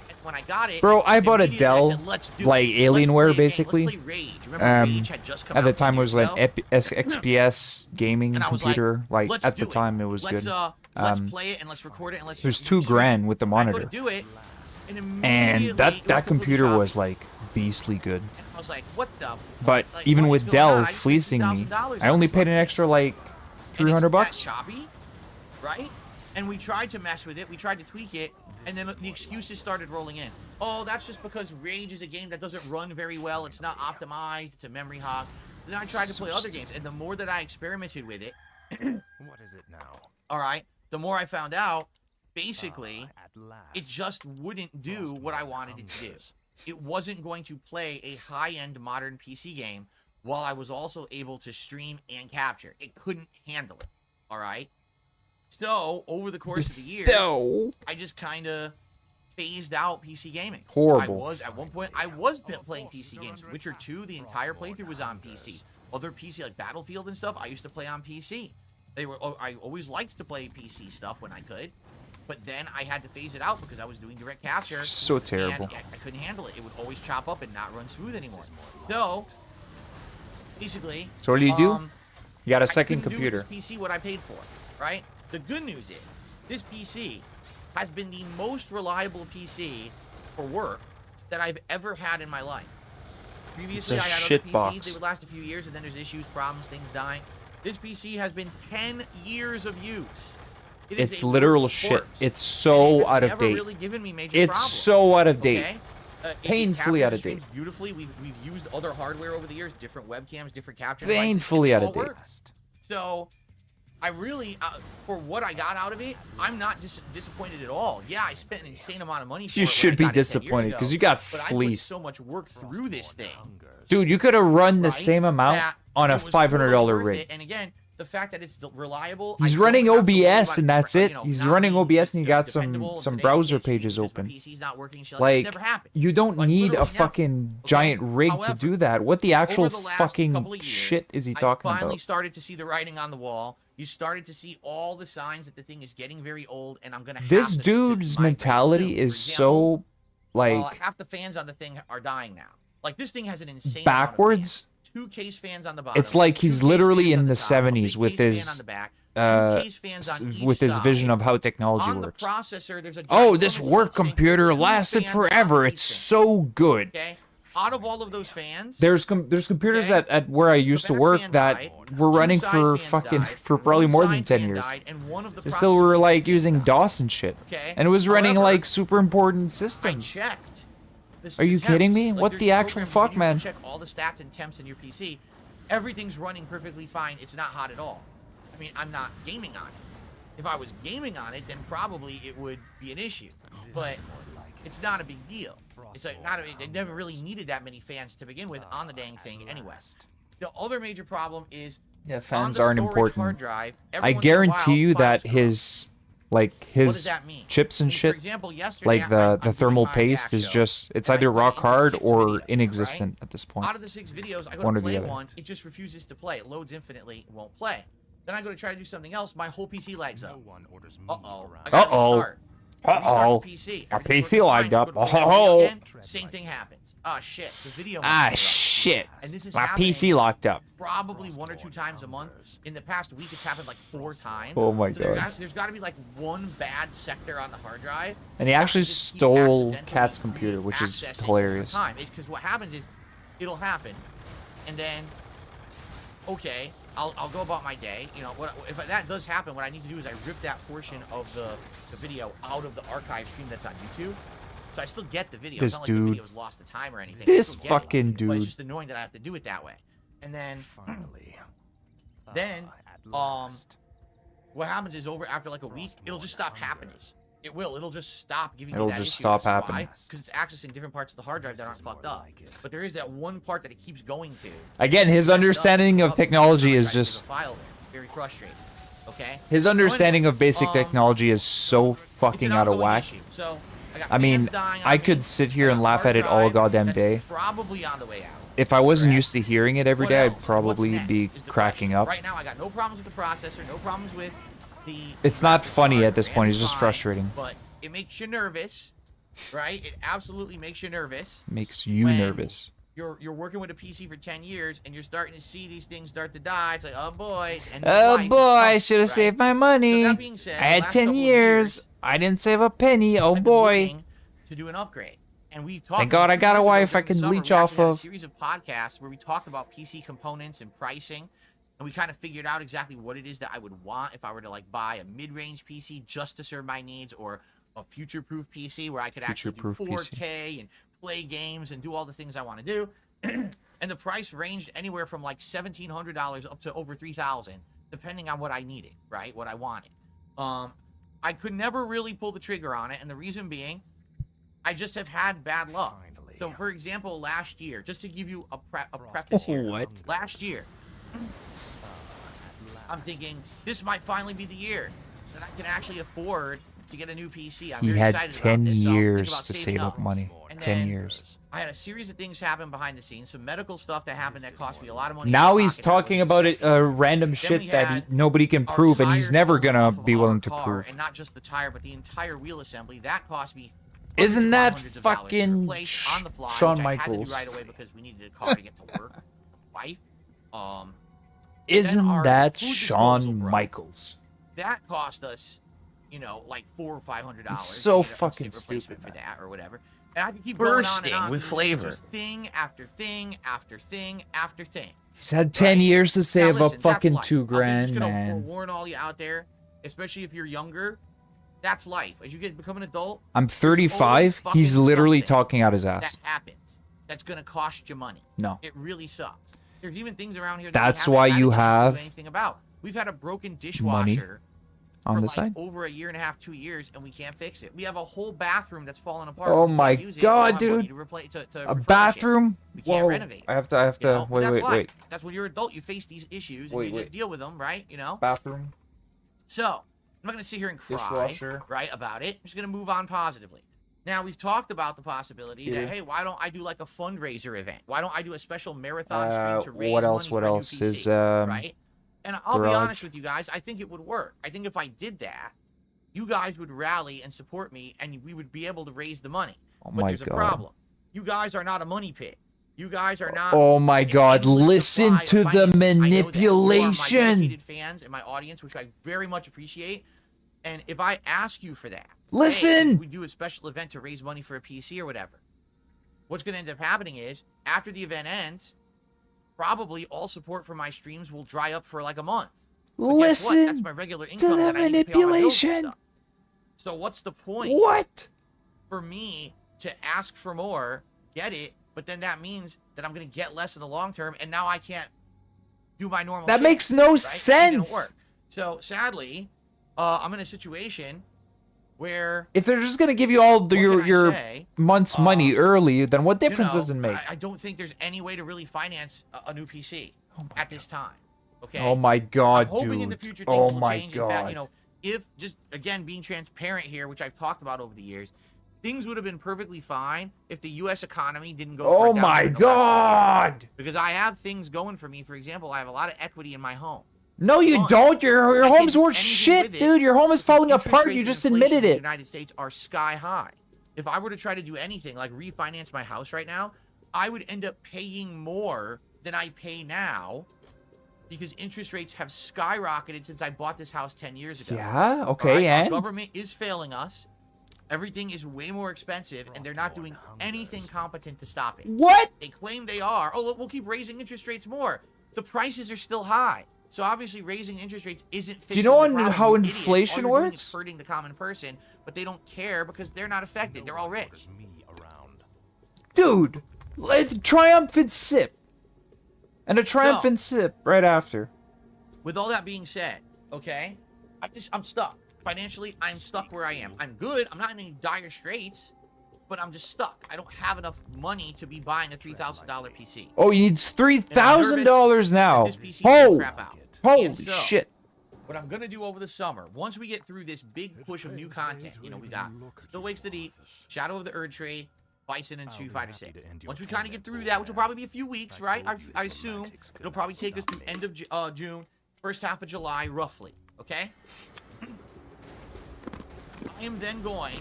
And when I got it, Bro, I bought a immediately I Dell, said, "Let's do like it. Let's Alienware, play a game. basically. Let's play Rage. Remember Rage had just come At the out time, it 10 was years an ago? XPS gaming And I was computer. Like, let's at the do it. time, it was Let's, good. let's play it and let's record it and let's. It was shoot $2,000 with the I monitor. go to do it, and And immediately it that was completely computer choppy. was like beastly good. And I was like, what the? But Like, even what is with going on? Dell I just spent fleecing me, $2,000 I on only this paid an fucking extra like thing. And it's 300 that bucks. choppy, right? And we tried to mess with it. We tried to tweak it, and then the excuses started rolling in. Oh, that's just because Rage is a game that doesn't run very well. It's not optimized. It's a memory hog. Then I tried to play other games, and the more that I experimented with it, What is it now? all right, the more I found out, basically, At last. it just wouldn't do what I wanted it to do. It wasn't going to play a high-end modern PC game while I was also able to stream and capture. It couldn't handle it, all right? So, over the course of the year, So I just kind of phased out PC gaming. Horrible. At one point, I was playing PC games. Witcher 2, the entire playthrough was on PC. Other PC, like Battlefield and stuff, I used to play on PC. I always liked to play PC stuff when I could. But then I had to phase it out because I was doing direct capture. So terrible. And I couldn't handle it. It would always chop up and not run smooth anymore. So, basically... So what do you do? You got a I second couldn't computer. do with this PC what I paid for, right? The good news is, this PC has been the most reliable PC for work that I've ever had in my life. Previously, It's a I had shit other PCs, box. they would last a few years, and then there's issues, problems, things dying. This PC has been 10 years of use. It is It's a literal workhorse. shit. It's And so it has out of never date. really given me major It's problems, so out of date. okay? It Painfully captures out of streams date. Beautifully, we've used other hardware over the years, different webcams, different capture Painfully devices, out of and it all date. works. So, I really, for what I got out of it, I'm not disappointed at all. Yeah, I spent an insane amount of money for it. You should be disappointed because you got fleeced. But I put so much work through this thing. Dude, you could have run the same amount on a $500 rig. And again, the fact that it's reliable. He's running OBS and that's it. He's running OBS and he got some browser pages open. Like, you don't need a fucking giant rig to do that. What the actual fucking shit is he talking about? I finally started to see the writing on the wall. You started to see all the signs that the thing is getting very old, and I'm gonna have this dude's mentality is so like half the fans on the thing are dying now. Like this thing has an insane backwards. 2 case fans on the bottom. It's like he's literally in the 70s with his vision of how technology works. Oh, this work computer lasted forever. It's so good. Okay. Out of all of those fans, there's computers at where I used to work that were running for probably more than 10 years. They still were like using DOS and shit, and it was running like super important systems. I checked. Are you kidding me? What the actual fuck, man? Check all the stats and temps in your PC. Everything's running perfectly fine. It's not hot at all. I mean, I'm not gaming on it. If I was gaming on it, then probably it would be an issue. But it's not a big deal. It's like they never really needed that many fans to begin with on the dang thing anyway. The other major problem is fans aren't important. Hard drive, I guarantee you that his chips and shit, like the thermal paste is just, it's either rock hard or inexistent at this point. Out of the 6 videos, I go to play one, it just refuses to play. It loads infinitely, it won't play. Then I go to try to do something else, my whole PC lags up. Uh-oh. PC. Our PC lagged up. Oh. Same thing happens. Ah, shit. The video. Shit. And this is my PC locked up. Probably 1 or 2 times a month. In the past week, it's happened like 4 times. Oh my god. There's got to be like one bad sector on the hard drive. And he actually stole Kat's computer, which is hilarious. Because what happens is, it'll happen, and then, okay, I'll go about my day. You know, if that does happen, what I need to do is I rip that portion of the video out of the archive stream that's on YouTube. So I still get the video. This it's not dude. Like the video was lost to time or anything. This fucking dude. But it's just annoying that I have to do it that way. And then, what happens is after like a week, it'll just stop happening. It will. It'll just stop giving me that issue. Stop happening. Because it's accessing different parts of the hard drive that aren't fucked up. But there is that one part that it keeps going to. Again, his understanding of technology is just... very frustrating. Okay? His understanding of basic technology is so fucking out of whack. So, I mean, I could sit here and laugh at it all goddamn day. Probably on the way out. If I wasn't used to hearing it every day, I'd probably be cracking up. Right now, I got no problems with the processor, no problems with the... It's not funny at this point, it's just frustrating. But it makes you nervous, right? It absolutely makes you nervous. Makes you nervous. You're working with a PC for 10 years, and you're starting to see these things start to die. It's like, oh boy, it's end of life. Oh boy, I should have saved my money. So that being said, I had 10 years. I didn't save a penny. Oh boy. To do an upgrade. And we talked. Thank God I got a wife I can leech off of. A series of podcasts where we talked about PC components and pricing, and we kind of figured out exactly what it is that I would want if I were to like buy a mid-range PC just to serve my needs, or a future-proof PC where I could actually do 4K and play games and do all the things I want to do. And the price ranged anywhere from like $1,700 up to over $3,000, depending on what I needed, right? What I wanted. I could never really pull the trigger on it, and the reason being, I just have had bad luck. So, for example, last year, just to give you a preface here. What? Last year, I'm thinking this might finally be the year that I can actually afford to get a new PC. He had 10 years to save up money. 10 years. I had a series of things happen behind the scenes, some medical stuff that happened that cost me a lot of money. Now he's talking about it, random shit that nobody can prove, and he's never gonna be willing to prove. And not just the tire, but the entire wheel assembly. That cost me. Isn't that fucking Shawn Michaels? Right away because we needed a car to get to work. Wife. Isn't that Shawn Michaels? That cost us, you know, like $400 or $500. So fucking stupid for that or whatever. And I could keep bursting going on and on with flavor. Just thing after thing after thing after thing. He's had 10 years to save now, listen, up fucking $2 $2 grand, I'm just gonna man. forewarn all you out there, especially if you're younger. That's life. As you become an adult, I'm 35. He's literally talking out his ass. That happens. That's gonna cost you money. No. It really sucks. There's even things around here. That's why you have anything about. We've had a broken dishwasher on for the like side. over 1.5 to 2 years, and we can't fix it. We have a whole bathroom that's fallen apart. Oh We my can't use it. God, We don't have money dude! to A refurbish bathroom? it. We can't Whoa! renovate it. I have to. Wait. That's when you're an adult. You face these issues and you just deal with them, right? You know. Bathroom. So I'm not gonna sit here and cry, Dishwasher. right, about it. I'm just gonna move on positively. Now, we've talked about the possibility that, hey, why don't I do like a fundraiser event? Why don't I do a special marathon stream to raise money for a new PC, is right? And I'll be garage. honest with you guys, I think it would work. I think if I did that, you guys would rally and support me, and we would be able to raise the money. Oh but my there's God. a problem. You guys are not a money pit. You guys are not. Oh my an God! endless Listen supply to of the finances. I know that. You are my manipulation. dedicated fans and my audience, which I very much appreciate. And if I ask you for that, Listen! hey, we do a special event to raise money for a PC or whatever. What's going to end up happening is, after the event ends, probably all support for my streams will dry up for like a month. But guess what? Listen That's my regular to income the that I need to pay all my bills and manipulation. stuff. So what's the point What? for me to ask for more, get it, but then that means that I'm going to get less in the long term, and now I can't do my normal That shit, makes no right? It sense. didn't work. So sadly, I'm in a situation where If they're just gonna give you all your say? month's money early, then what difference does it make? I don't think there's any way to really finance a new PC at this time. Okay. Oh my God, I'm hoping dude! in the future things Oh will my change. God! In fact, you know, if just again being transparent here, which I've talked about over the years, things would have been perfectly fine if the U.S. economy didn't go. For Oh a downturn my in the last few years. God! Because I have things going for me. For example, I have a lot of equity in my home. No, you don't. Your I can't home's do worth anything shit, with it dude. Your home is falling Interest apart. rates You and just inflation admitted in the it. United States are sky high. If I were to try to do anything like refinance my house right now, I would end up paying more than I pay now because interest rates have skyrocketed since I bought this house 10 years ago. Yeah. Okay. All right? Our And government is failing us. Everything is way more expensive, and they're not doing anything competent to stop it. what? They claim they are. Oh, look, we'll keep raising interest rates more. The prices are still high. So obviously raising interest rates isn't fixing Do you know the problem, how you idiots. inflation All you're doing works? is hurting the common person, but they don't care because they're not affected. They're all rich. Dude, let's triumphant sip. And a triumphant sip right after. With all that being said, okay, I'm stuck. Financially, I'm stuck where I am. I'm good. I'm not in any dire straits, but I'm just stuck. I don't have enough money to be buying a $3,000 PC. Oh, he needs $3,000 now. This PC is gonna Oh, crap out. holy And so, shit. what I'm gonna do over the summer, once we get through this big push of new content, you know, we got Still Wakes to Eat, Shadow of the Erd Tree, Bison, and Street Fighter 6. Once we kind of get through that, which will probably be a few weeks, right? I assume it'll probably take us through end of June, first half of July, roughly. Okay. I am then going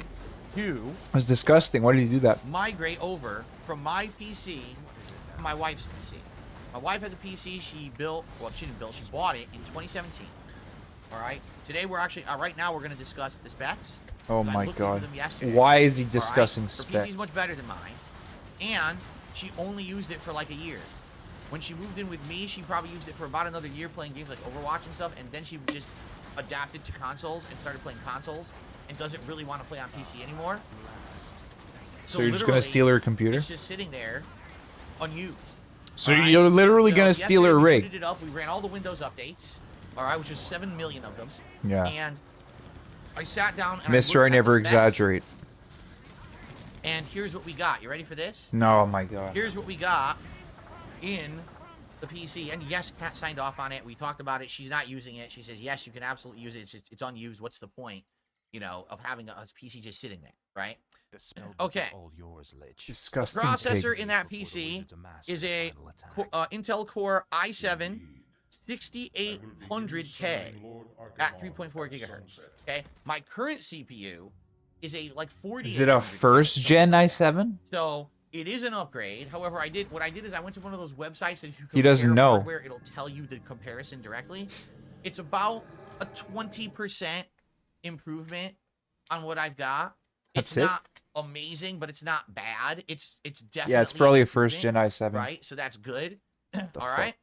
to That's disgusting. Why did you do that? migrate over from my PC to my wife's PC. My wife has a PC she built. Well, she didn't build. She bought it in 2017. All right. Today we're actually right now we're going to discuss the specs. Oh 'cause I my looked into God. them yesterday. Why is he All right? discussing Her specs? PC's much better than mine, and she only used it for like a year. When she moved in with me, she probably used it for about another year playing games like Overwatch and stuff, and then she just adapted to consoles and started playing consoles and doesn't really want to play on PC anymore. So you're just gonna steal her computer? It's just sitting there, unused. So All right? you're literally So gonna steal her yesterday we rig? booted it up. We ran all the Windows updates. All right, which was 7 million of them. Yeah. And I sat down and Mister, I looked at never the specs, exaggerate. And here's what we got. You ready for this? No, oh my God. Here's what we got in the PC. And yes, Kat signed off on it. We talked about it. She's not using it. She says, yes, you can absolutely use it. It's unused. What's the point, you know, of having a PC just sitting there, right? Okay. Disgusting Processor pig. in that PC is a Intel Core i7 6800K at 3.4 gigahertz. Okay. My current CPU is a like 40. Is it a first gen i7? So it is an upgrade. However, what I did is I went to one of those websites that if you He doesn't compare know. hardware, it'll tell you the comparison directly. It's about a 20% improvement on what I've got. That's It's it? not amazing, but it's not bad. It's definitely Yeah, it's probably a an first gen improvement, i7. right? So that's good. All fuck? right.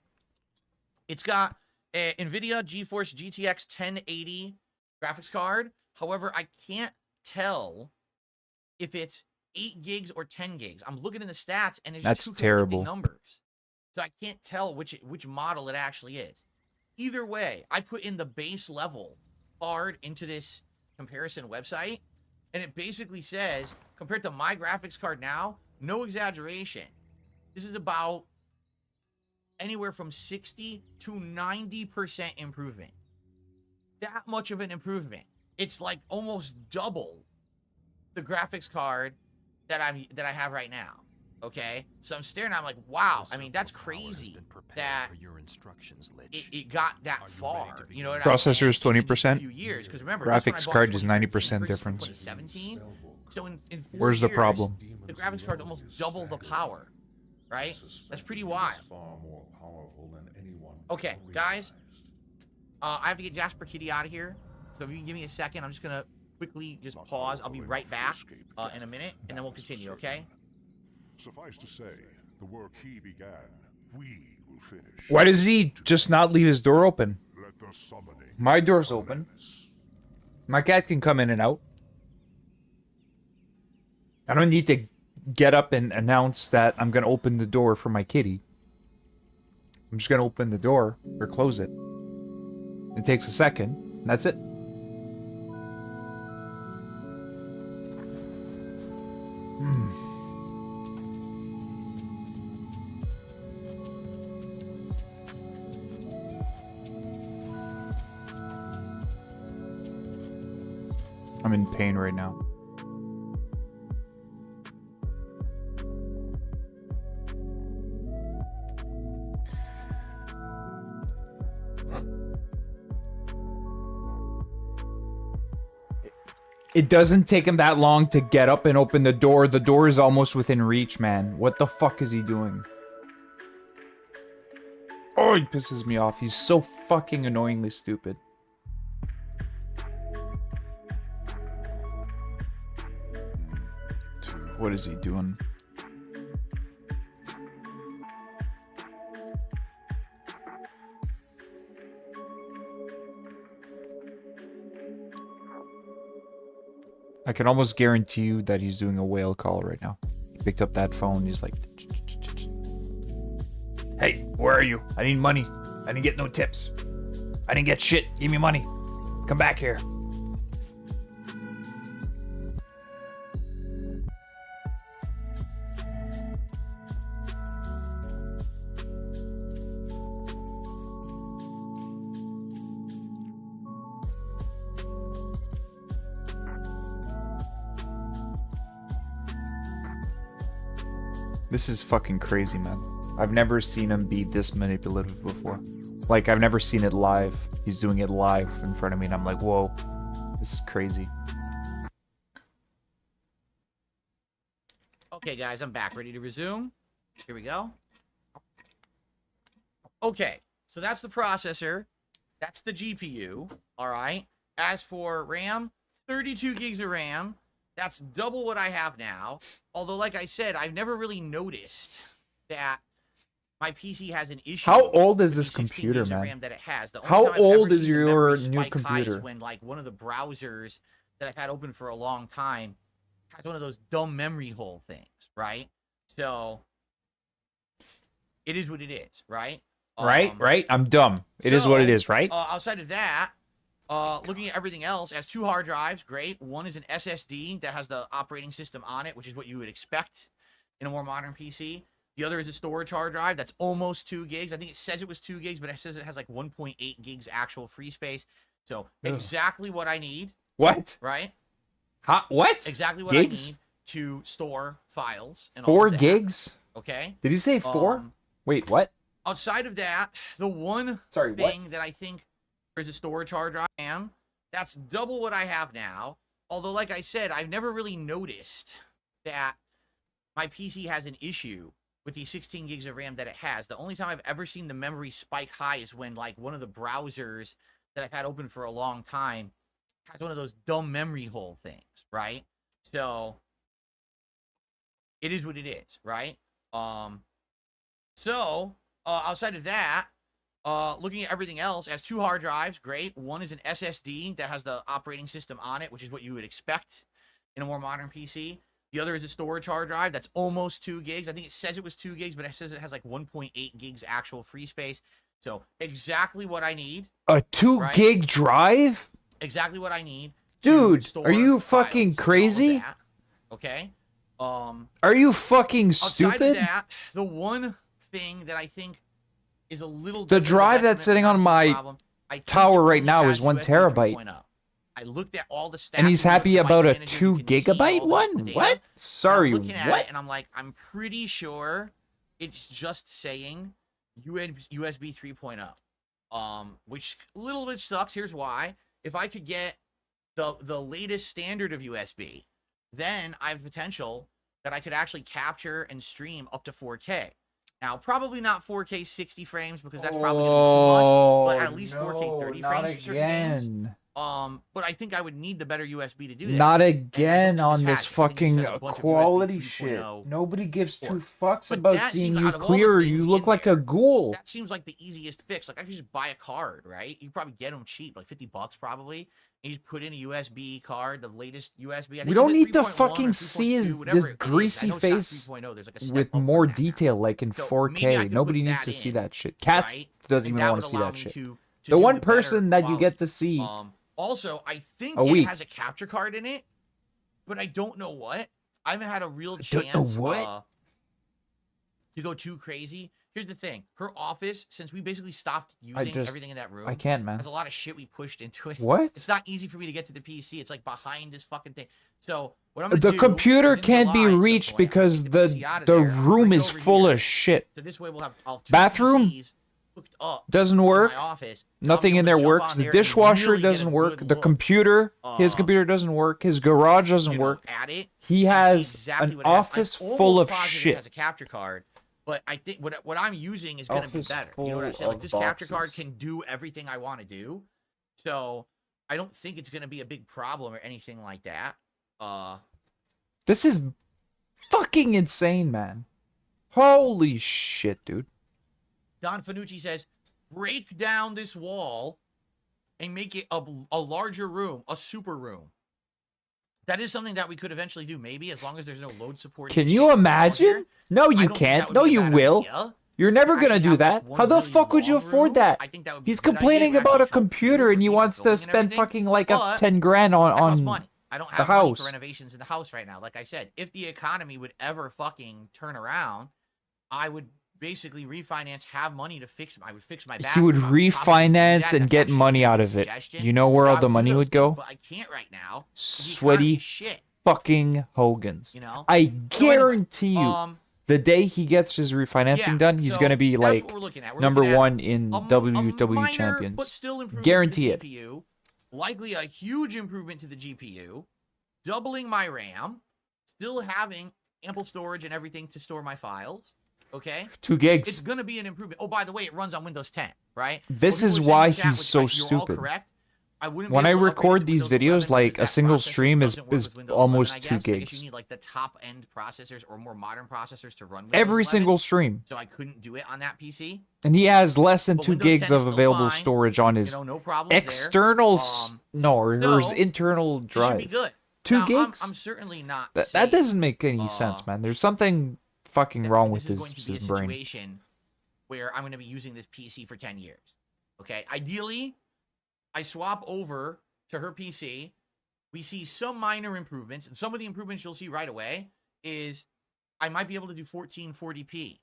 It's got a NVIDIA GeForce GTX 1080 graphics card. However, I can't tell if it's 8 gigs or 10 gigs. I'm looking in the stats, and it's That's two conflicting terrible. numbers. So I can't tell which model it actually is. Either way, I put in the base level card into this comparison website, and it basically says, compared to my graphics card now, no exaggeration, this is about anywhere from 60 to 90% improvement. That much of an improvement. It's like almost double the graphics card that I have right now. Okay, so I'm staring at it, I'm like, wow. I mean, that's crazy that it got that far. You know what Processor is 20%. Few years, because remember, graphics card is 90% difference. 2017. So in 4 Where's the years, problem? The graphics card almost double the power, right? That's pretty wild. Okay, guys, I have to get Jasper Kitty out of here. So if you can give me a second, I'm just gonna quickly just pause. I'll be right back in a minute, and then we'll continue. Okay? Suffice to say, the work he began, we will finish. Why does he just not leave his door open? Let the summoning. My door's open. My cat can come in and out. I don't need to get up and announce that I'm gonna open the door for my kitty. I'm just gonna open the door or close it. It takes a second, and that's it. I'm in pain right now. It doesn't take him that long to get up and open the door. The door is almost within reach, man. What the fuck is he doing? Oh, he pisses me off. He's so fucking annoyingly stupid. Dude, what is he doing? I can almost guarantee you that he's doing a whale call right now. He picked up that phone. He's like, "Hey, where are you? I need money. I didn't get no tips. I didn't get shit. Give me money. Come back here." This is fucking crazy, man. I've never seen him be this manipulative before. Like, I've never seen it live. He's doing it live in front of me, and I'm like, whoa, this is crazy. Okay, guys, I'm back. Ready to resume? Here we go. Okay, so that's the processor. That's the GPU, all right? As for RAM, 32 gigs of RAM. That's double what I have now. Although, like I said, I've never really noticed that my PC has an issue. How old is this computer, man? That it has. How old is your new computer? When like one of the browsers that I've had open for a long time has one of those dumb memory hole things, right? So it is what it is, right? Right. I'm dumb. It is what it is, right? Outside of that, looking at everything else, as 2 hard drives, great. One is an SSD that has the operating system on it, which is what you would expect in a more modern PC. The other is a storage hard drive that's almost 2 gigs. I think it says it was 2 gigs, but it says it has like 1.8 gigs actual free space. So exactly what I need. What? Right? What? Exactly what gigs? I need to store files. And 4 all of that. gigs? Okay. Did he say 4? Wait, what? Outside of that, the one thing that I think is a storage hard drive, that's double what I have now. Although, like I said, I've never really noticed that my PC has an issue with the 16 gigs of RAM that it has. The only time I've ever seen the memory spike high is when like one of the browsers that I've had open for a long time has one of those dumb memory hole things, right? So it is what it is, right? Outside of that, looking at everything else, as 2 hard drives, great. One is an SSD that has the operating system on it, which is what you would expect in a more modern PC. The other is a storage hard drive that's almost 2 gigs. I think it says it was 2 gigs, but it says it has like 1.8 gigs actual free space. So exactly what I need. A 2 gig drive? Exactly what I need. Dude, are you fucking crazy? Okay. Are you fucking stupid? Outside of that, the one thing that I think is a little the drive that's sitting on my tower right now is 1 terabyte. I looked at all the stats, and he's happy about a 2 gigabyte one? What? Sorry, what? And I'm like, I'm pretty sure it's just saying USB 3.0. Which a little bit sucks. Here's why. If I could get the latest standard of USB, then I have the potential that I could actually capture and stream up to 4K. Now, probably not 4K 60 frames because that's probably going to be too much, but at least 4K 30 frames for certain games. But I think I would need the better USB to do that. Not again on this fucking quality shit. Nobody gives two fucks about seeing you clear. You look like a ghoul. That seems like the easiest fix. Like, I could just buy a card, right? You probably get them cheap, like $50 probably. And you just put in a USB card, the latest USB. We don't need to fucking see this greasy face with more detail, like in 4K. Nobody needs to see that shit. Cats doesn't even want to see that shit. The one person that you get to see. Also, I think it has a capture card in it, but I don't know what. I haven't had a real chance to go too crazy. Here's the thing. Her office, since we basically stopped using everything in that room, I can't, man. There's a lot of shit we pushed into it. What? It's not easy for me to get to the PC. It's like behind this fucking thing. So what I'm gonna do, the computer can't be reached because the room is full of shit. So this way we'll have bathroom doesn't work. Office. Nothing in there works. The dishwasher doesn't work. The computer, his computer doesn't work. His garage doesn't work. He has an office full of shit. Has a capture card, but I think what I'm using is gonna be better. You know what I'm saying? Like, this capture card can do everything I want to do, so I don't think it's gonna be a big problem or anything like that. This is fucking insane, man. Holy shit, dude. Don Fanucci says, break down this wall and make it a larger room, a super room. That is something that we could eventually do, maybe, as long as there's no load support. Can you imagine? No, you can't. No, you will. You're never going to do that. How the fuck would you afford that? He's complaining about a computer and he wants to spend fucking like up 10 grand on I don't have money for renovations in the house right now. Like I said, if the economy would ever fucking turn around, I would basically refinance, have money to fix. I would fix my bathroom. He would refinance and get money out of it. You know where all the money would go? But I can't right now. Sweaty fucking Hogans. You know? I guarantee you, the day he gets his refinancing done, he's gonna be like #1 in WWE Champions. But still guarantee it. CPU, likely a huge improvement to the GPU, doubling my RAM, still having ample storage and everything to store my files. Okay, 2 gigs. It's gonna be an improvement. Oh, by the way, it runs on Windows 10, right? This is why he's so stupid. When I record these videos, like a single stream is almost 2 gigs. You need like the top end processors or more modern processors to run Windows every 11, single stream. So I couldn't do it on that PC. And he has less than 2 gigs of available storage on his external, or his internal drive. It should be good. 2 gigs. I'm certainly not. That doesn't make any sense, man. There's something fucking wrong with his brain. Situation where I'm going to be using this PC for 10 years. Okay, ideally, I swap over to her PC. We see some minor improvements, and some of the improvements you'll see right away is I might be able to do 1440p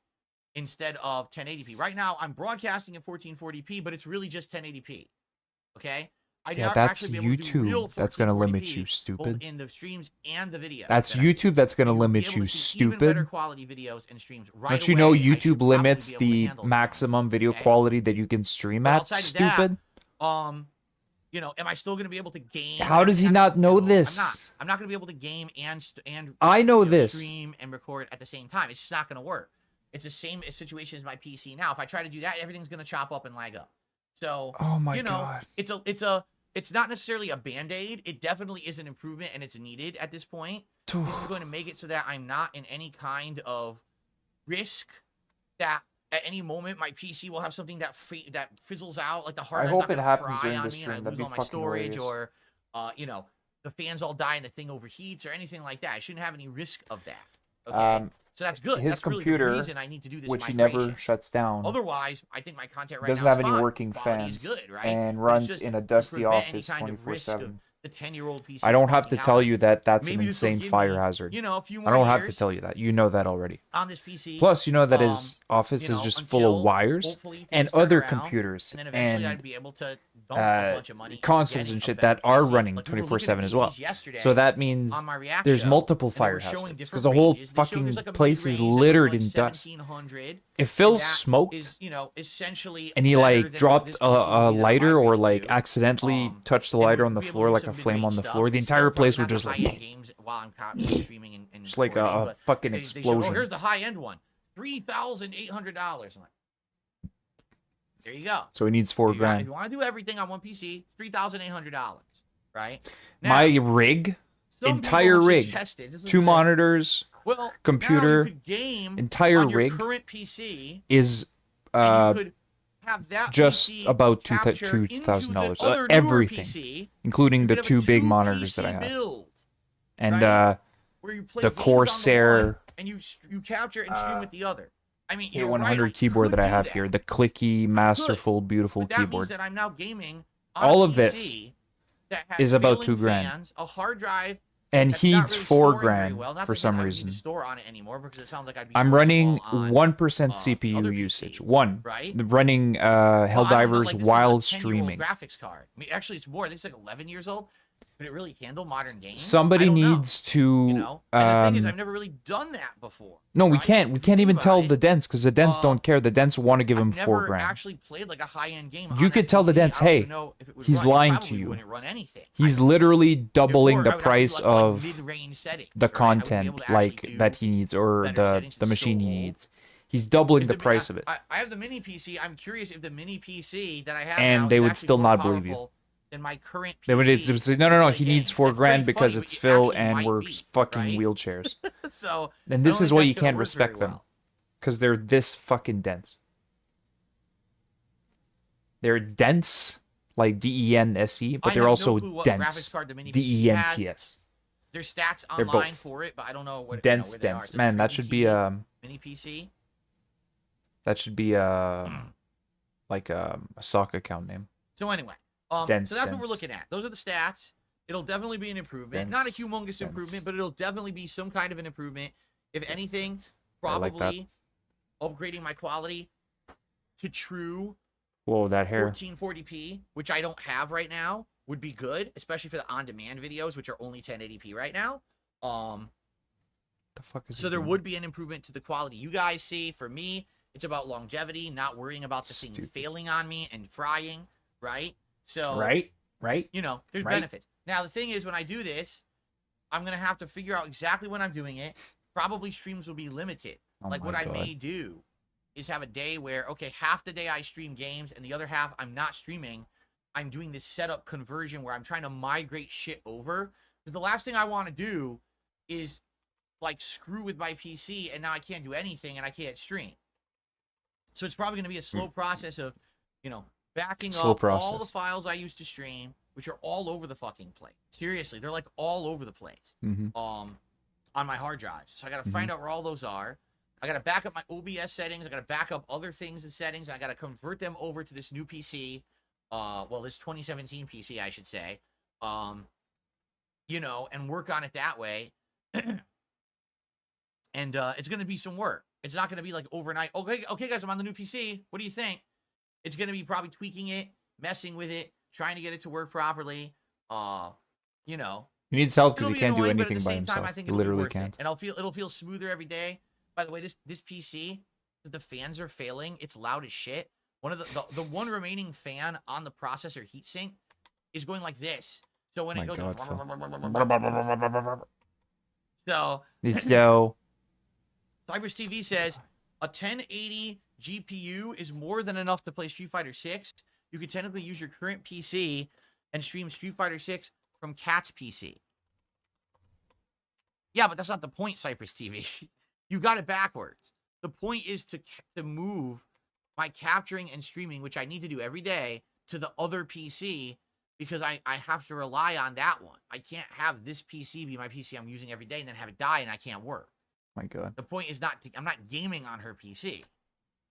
instead of 1080p. Right now, I'm broadcasting at 1440p, but it's really just 1080p. Okay. Yeah, that's YouTube. That's gonna limit you, stupid. In the streams and the videos. That's YouTube. That's gonna limit you, stupid. Better quality videos and streams right Don't you know YouTube limits the maximum video quality that you can stream at? Stupid. You know, am I still gonna be able to game? How does he not know this? I'm not gonna be able to game and I know this. Stream and record at the same time. It's just not gonna work. It's the same situation as my PC now. If I try to do that, everything's gonna chop up and lag up. So, oh my God. It's not necessarily a band-aid. It definitely is an improvement, and it's needed at this point. This is going to make it so that I'm not in any kind of risk that at any moment my PC will have something that fizzles out, like the hard drive's not going to fry on me and I lose all my storage, or you know, the fans all die and the thing overheats or anything like that. I shouldn't have any risk of that. Okay? So that's good. His that's computer, really the reason I need to do this which he migration. never shuts down, Otherwise, I think my content right doesn't now have is any fine. working Quality fans is good, right? and But it's runs just in a to dusty prevent any office kind of risk of 24/7. the 10-year-old PC. I don't have to working tell out. you that that's an Maybe this will insane give fire me, hazard. you know, a few I more don't have to years tell you that. You know that already. on this PC. Plus, you know that his office you is know, just full of until wires hopefully and things turn other around, computers and then eventually I'd and be able to dump a bunch of money into consoles getting and a shit better that are PC. running Like, we were looking at 24/7 as well. PCs yesterday So that means on my React there's show, multiple and they fire were showing hazards because different the whole ranges. They showed fucking there's like a place is mid-range that goes littered from, in like, dust. 1700, If Phil and that smoked is, you know, essentially and he better like than what dropped this a PC would be that I lighter or migrated like to. accidentally touched the And lighter we'd on the be able to floor do like some a flame mid-range on the stuff. floor, the It's still entire probably place would not the just like high-end games while I'm streaming and just like recording, a but fucking they showed, oh, explosion. here's the high-end one, $3,800. I'm like, there you go. So he needs $4 If grand. you want to do everything on one PC, it's $3,800, right? Now, My rig, some entire people rig, suggested- this is 2 good. monitors, Well, now you computer, could game entire on your rig current PC, is and you could have that just PC about capture into $2,000. the other newer Everything, PC, including you the could have 2 a big 2 monitors that I PC have, build, and right? Where you play the games on the one, Corsair and you capture and stream with the other. I mean, you're A100 right, keyboard that I could do have that. here, the clicky, masterful, beautiful But that means keyboard. that I'm now gaming on All a of this PC that has is about failing $2 grand. fans, a hard drive And that's he not needs really $4 storing very grand well. Not for that some I would reason. need to store on it anymore because it sounds like I'd be I'm so running small on 1% the CPU other PC, usage. One. right? Running Well, I don't know, Helldivers like, this is while a 10-year-old streaming. graphics card. I mean, actually, it's more. I think it's like 11 years old. Could it really handle modern games? Somebody I don't know, needs to. you know? And the thing is, I've never really done that before. No, we right? can't. We If you can't think even about tell it, the dents because the dents don't care. The dents want to give him I've $4 never grand. actually played like a high-end game. You on could that tell the PC. dents, I don't hey, even know if it would he's run. It lying probably to you. wouldn't run anything. He's literally doubling Or the I would have to do, price like, of mid-range settings, the right? I wouldn't be content able to actually like do that he needs or better the settings. It's machine so he old. needs. He's doubling Is the price of it. I have the mini PC. I'm curious if the mini PC that I have And now they is would actually still more not believe you. powerful than my current PC. They would say, no, to he play needs games. $4 That's grand pretty because funny, it's but it Phil actually and might we're be, fucking right? wheelchairs. So And I this don't is think why that's you gonna can't work respect very them. well. Because they're this fucking dense. They're dense, like D-E-N-S-E, but I they're have no also clue what dense. graphics card the mini PC D-E-N-T-S. There's stats They're online both. for it, but I don't know what Dense, where they are. dense. It's a Man, that Trinity should be mini PC. that should be like a sock account name. So anyway, Dense, so that's what we're dense. looking at. Those are the stats. It'll definitely be an improvement. Not a Dense, humongous dense. improvement, but it'll definitely be some kind of an improvement. If anything, dense. I like that. probably upgrading my quality to true Whoa, that hair. 1440p, which I don't have right now, would be good, especially for the on-demand videos, which are only 1080p right now. The fuck is So he there doing? would be an improvement to the quality you guys see. For me, it's about longevity, not worrying about the thing Stupid. failing on me and frying, right? So Right? you know, there's Right. benefits. Now, the thing is, when I do this, I'm going to have to figure out exactly when I'm doing it. Probably streams will be limited. Oh Like, my what I God. may do is have a day where, okay, half the day I stream games and the other half I'm not streaming. I'm doing this setup conversion where I'm trying to migrate shit over. Because the last thing I want to do is, like, screw with my PC and now I can't do anything and I can't stream. So it's probably going to be a slow process of, you know, backing Slow up all the process. files I used to stream, which are all over the fucking place. Seriously, they're like all over the place. Mm-hmm. On my hard drives. So I got to find out where all those are. I got to back up my OBS settings. I got to back up other things and settings. I got to convert them over to this new PC. Well, this 2017 PC, I should say. You know, and work on it that way. And it's going to be some work. It's not going to be like overnight. Okay, guys, I'm on the new PC. What do you think? It's going to be probably tweaking it, messing with it, trying to get it to work properly. You know, He needs help because it'll he be can't do annoying, but at anything the by same himself. time, I think He it'll be literally worth can't. it. And it'll feel smoother every day. By the way, this PC, because the fans are failing, it's loud as shit. One of the one remaining fan on the processor heatsink is going like this. So when My it goes, God, Phil. so So Cybers TV says a 1080 GPU is more than enough to play Street Fighter 6. You could technically use your current PC and stream Street Fighter 6 from Cat's PC. Yeah, but that's not the point, Cypress TV. You've got it backwards. The point is to move my capturing and streaming, which I need to do every day, to the other PC because I have to rely on that one. I can't have this PC be my PC I'm using every day and then have it die and I can't work. My God. The point is not, I'm not gaming on her PC.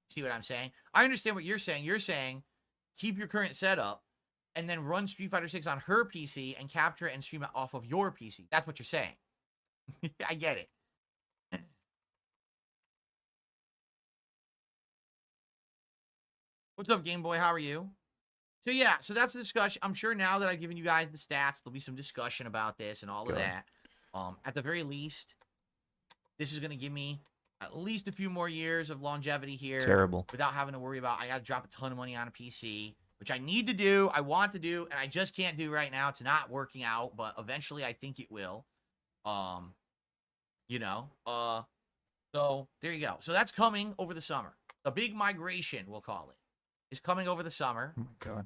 See what I'm saying? I understand what you're saying. You're saying keep your current setup and then run Street Fighter 6 on her PC and capture it and stream it off of your PC. That's what you're saying. I get it. What's up, Game Boy? How are you? So, yeah, so that's the discussion. I'm sure now that I've given you guys the stats, there'll be some discussion about this and all of that. At the very least, this is going to give me at least a few more years of longevity here. Terrible. Without having to worry about, I got to drop a ton of money on a PC, which I need to do, I want to do, and I just can't do right now. It's not working out, but eventually I think it will. You know, so there you go. So that's coming over the summer. The big migration, we'll call it, is coming over the summer. Oh my God.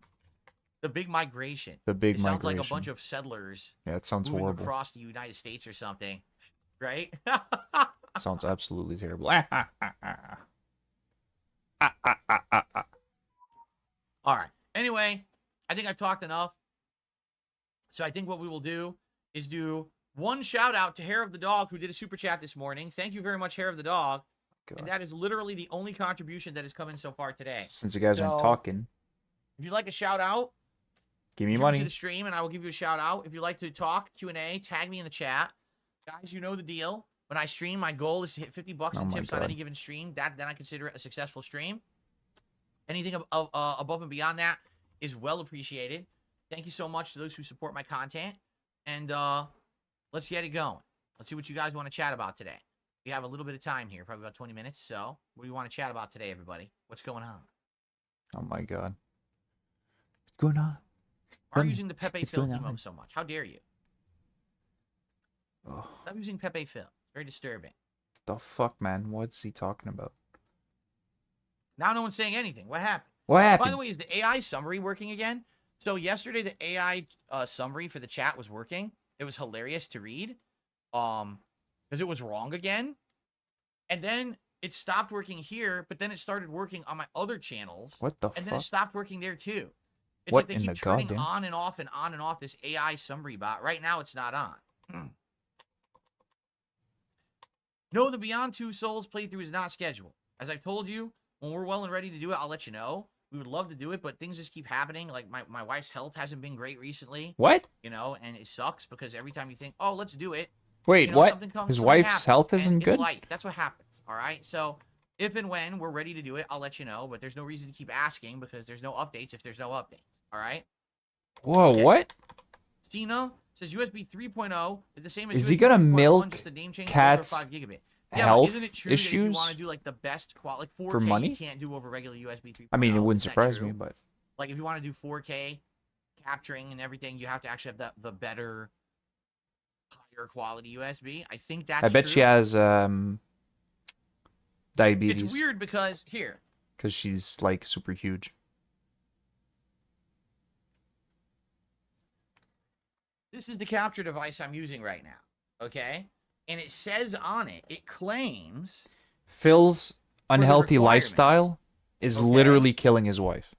The big migration. The big migration. Sounds migration. like a bunch of settlers. Yeah, it sounds moving horrible. Across the United States or something, right? Sounds absolutely terrible. All right. Anyway, I think I've talked enough. So I think what we will do is do one shout out to Hair of the Dog, who did a super chat this morning. Thank you very much, Hair of the Dog. God. And that is literally the only contribution that has come in so far today. Since you guys aren't talking. If you'd like a shout out, give me money to the stream and I will give you a shout out. If you'd like to talk, Q&A, tag me in the chat. Guys, you know the deal. When I stream, my goal is to hit 50 bucks in tips on any given stream. Then I consider it a successful stream. Anything above and beyond that is well appreciated. Thank you so much to those who support my content. And let's get it going. Let's see what you guys want to chat about today. We have a little bit of time here, probably about 20 minutes. So what do you want to chat about today, everybody? What's going on? Oh, my God. What's going on? Why are you using the Pepe Phil emote so much? How dare you? Oh. Stop using Pepe Phil. It's very disturbing. The fuck, man? What's he talking about? Now no one's saying anything. What happened? What happened? By the way, is the AI summary working again? So yesterday, the AI summary for the chat was working. It was hilarious to read. Because it was wrong again. And then it stopped working here, but then it started working on my other channels. What the fuck? And then it stopped working there too. It's what like they keep turning on and off this AI summary bot. Right now, it's not on. No, the Beyond Two Souls playthrough is not scheduled. As I've told you, when we're well and ready to do it, I'll let you know. We would love to do it, but things just keep happening. Like, my wife's health hasn't been great recently. What? You know, and it sucks because every time you think, oh, let's do it. Wait, you know, what? His wife's health isn't good? Life. That's what happens, all right? So, if and when we're ready to do it, I'll let you know, but there's no reason to keep asking because there's no updates if there's no updates, all right? Whoa, okay. What? Stina says USB 3.0 is the same as is USB he gonna 3.1, milk just a name change Cat's 5 gigabit. health isn't it true issues that if you want to do like the best quality, like 4K, for money? You can't do over regular USB 3.0? I mean, it wouldn't surprise me, but like if you want to do 4K capturing and everything, you have to actually have the better, higher quality USB. I think that's. I bet she has diabetes. It's weird because here. Because she's like super huge. This is the capture device I'm using right now. Okay. And it says on it, it claims Phil's unhealthy lifestyle is literally killing his wife.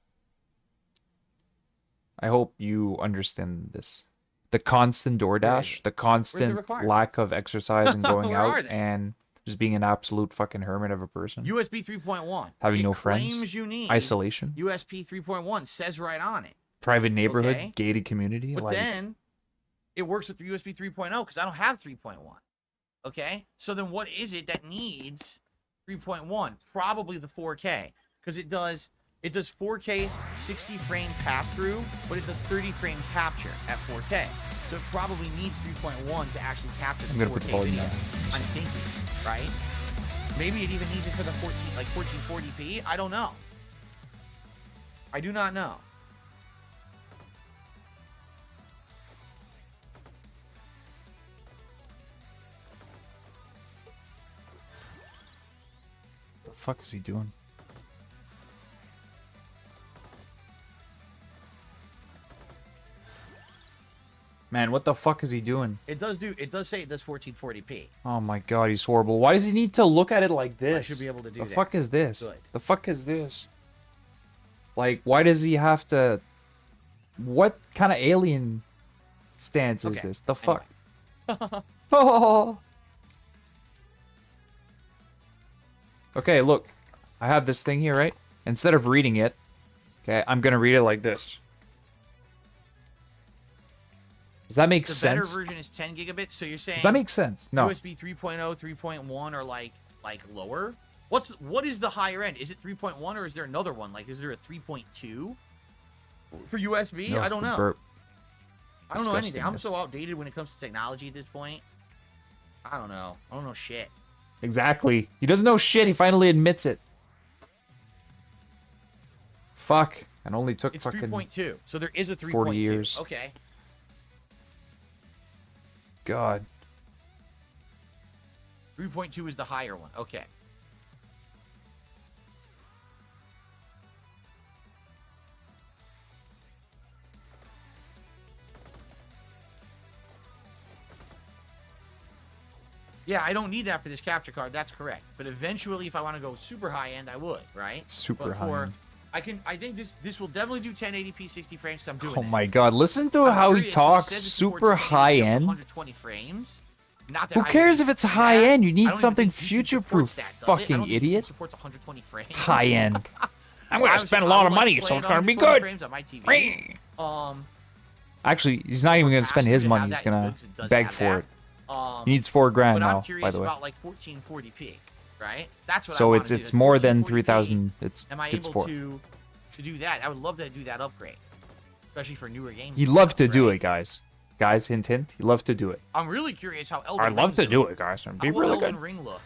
I hope you understand this. The constant DoorDash, the constant lack of exercise and going out, and just being an absolute fucking hermit of a person. USB 3.1. Having no friends. You need isolation. USB 3.1 says right on it. Private neighborhood, gated community. But then it works with the USB 3.0 because I don't have 3.1. Okay? So then what is it that needs 3.1? Probably the 4K. Because it does 4K 60 frame pass through, but it does 30 frame capture at 4K. So it probably needs 3.1 to actually capture the 4K video. I'm thinking, right? Maybe it even needs it for the 1440p. I don't know. I do not know. What the fuck is he doing? Man, what the fuck is he doing? It does say it does 1440p. Oh my god, he's horrible. Why does he need to look at it like this? I should be able to do that. The fuck is this? Good. The fuck is this? Like, why does he have to... What kind of alien stance is this? The fuck? Anyway. Oh. Okay, look. I have this thing here, right? Instead of reading it, okay, I'm gonna read it like this. Does that make sense? The better version is 10 gigabits, so you're saying... Does that make sense? No. USB 3.0, 3.1 are like lower? What is the higher end? Is it 3.1 or is there another one? Like, is there a 3.2 for USB? No, I don't know. I don't know anything. I'm Disgustingness. so outdated when it comes to technology at this point. I don't know. I don't know shit. Exactly. He doesn't know shit. He finally admits it. Fuck. And only took It's fucking 3.2. So there is a 3.2. 40 years. Okay. God. 3.2 is the higher one. Okay. Yeah, I don't need that for this capture card. That's correct. But eventually, if I want to go super high end, I would, right? Super high end. I think this will definitely do 1080p 60 frames because I'm doing Oh my god, listen to how he talks. Super high end. 120 frames. Not that Who cares if it's high end? You need something future proof, fucking idiot. Supports 120 frames. High end. I'm gonna spend a lot of money, so it's gonna be good. Frames on my TV. Actually, he's not even gonna spend his money. He's gonna beg for it. He needs $4,000 now, by the way. About like 1440p, right? That's what so I it's more than 3,000. It's able to do that? I would love to do that upgrade, especially for newer games. He'd love to do it, guys. Guys, hint, hint. He'd love to do it. I'm really curious how Elden I'd love to do it, guys. It'd be really good. Elden Ring look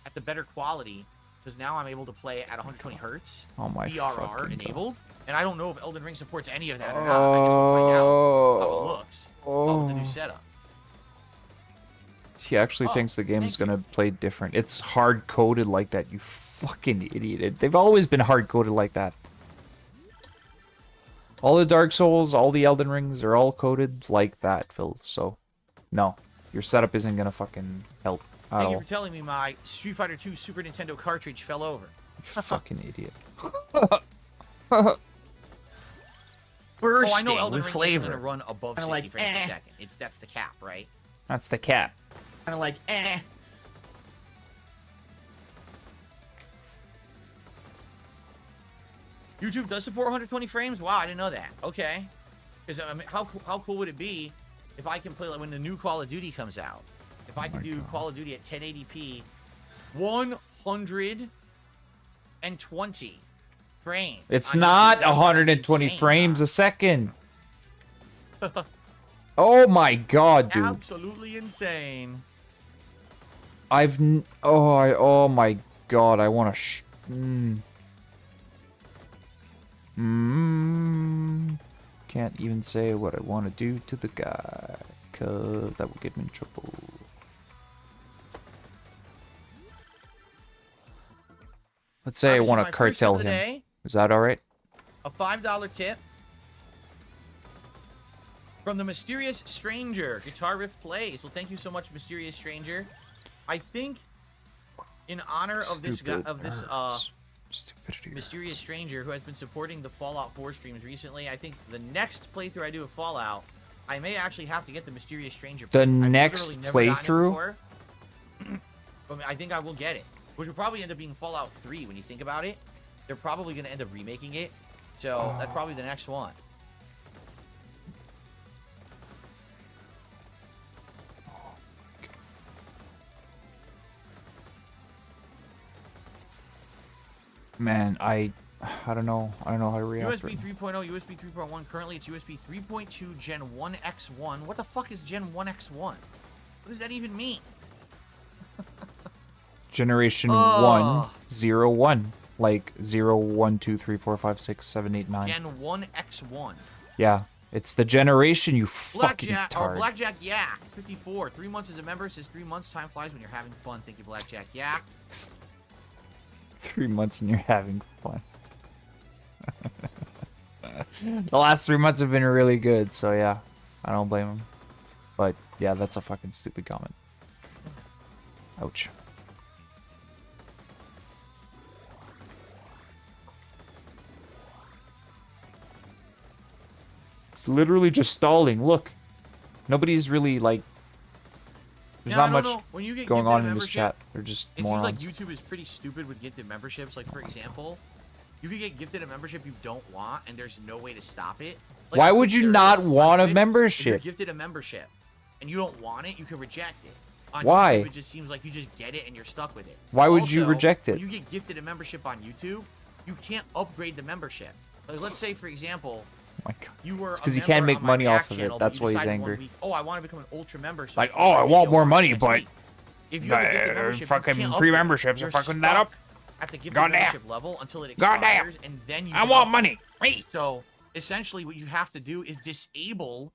at the better quality, because now I'm able to play it at 120 hertz. Oh my VRR enabled, and I don't know if Elden Ring supports any of that or not. I guess we'll find out how it looks with the new setup. He actually thinks the game is gonna play different. It's hard coded like that, you fucking idiot. They've always been hard coded like that. All the Dark Souls, all the Elden Rings are all coded like that, Phil. So, no, your setup isn't gonna fucking help at all. Thank you for telling me my Street Fighter 2 Super Nintendo cartridge fell over. You fucking idiot. Bursting I know Elden Ring is gonna run above 60 frames per second. That's the cap, right? That's the cap. Kind of like, YouTube does support 120 frames? Wow, I didn't know that. Okay. Because I mean, how cool would it be if I can play like when the new Call of Duty comes out? If I can do Call of Duty at 1080p, 120 frames. It's not 120 frames a second. Oh my god, dude. Absolutely insane. Oh my god, I want to can't even say what I want to do to the guy, cause that will get me in trouble. Let's say I want to cartel him. Is that alright? A $5 tip from the Mysterious Stranger. Guitar Riff Plays. Well, thank you so much, Mysterious Stranger. I think in honor of this Mysterious Stranger who has been supporting the Fallout 4 streams recently, I think the next playthrough I do of Fallout, I may actually have to get the Mysterious Stranger. The next playthrough? But I think I will get it. Which will probably end up being Fallout 3 when you think about it. They're probably going to end up remaking it. So that's probably the next one. Man, I don't know. I don't know how to react. USB 3.0, USB 3.1. Currently, it's USB 3.2 Gen 1X1. What the fuck is Gen 1X1? What does that even mean? Generation 101. Like 0, 1, 2, 3, 4, 5, 6, 7, 8, 9. Gen 1X1. Yeah. It's the generation, you fucking tard. Blackjack Yak, 54. 3 months as a member. Says 3 months. Time flies when you're having fun. Thank you, Blackjack Yak. 3 months when you're having fun. The last 3 months have been really good, so yeah. I don't blame him. But yeah, that's a fucking stupid comment. Ouch. It's literally just stalling. Look. Nobody's really, like, There's not much going on in this chat. They're just morons. It seems like YouTube is pretty stupid with gifted memberships. Like, for example, you could get gifted a membership you don't want, and there's no way to stop it. Like, why would you not want a membership? If you're gifted a membership and you don't want it, you can reject it. On Why? YouTube, it just seems like you just get it and you're stuck with it. Why would you reject it? When you get gifted a membership on YouTube, you can't upgrade the membership. Like, let's say, for example, oh my God. You were because he can't make money off of it. That's why he's angry. Week, oh, I want to become an ultra member. So like, oh, I want more money, but if you have a gifted membership, fucking free memberships are fucking that up. At the gifted membership level until it expires, and then you. I want money. Wait. So essentially, what you have to do is disable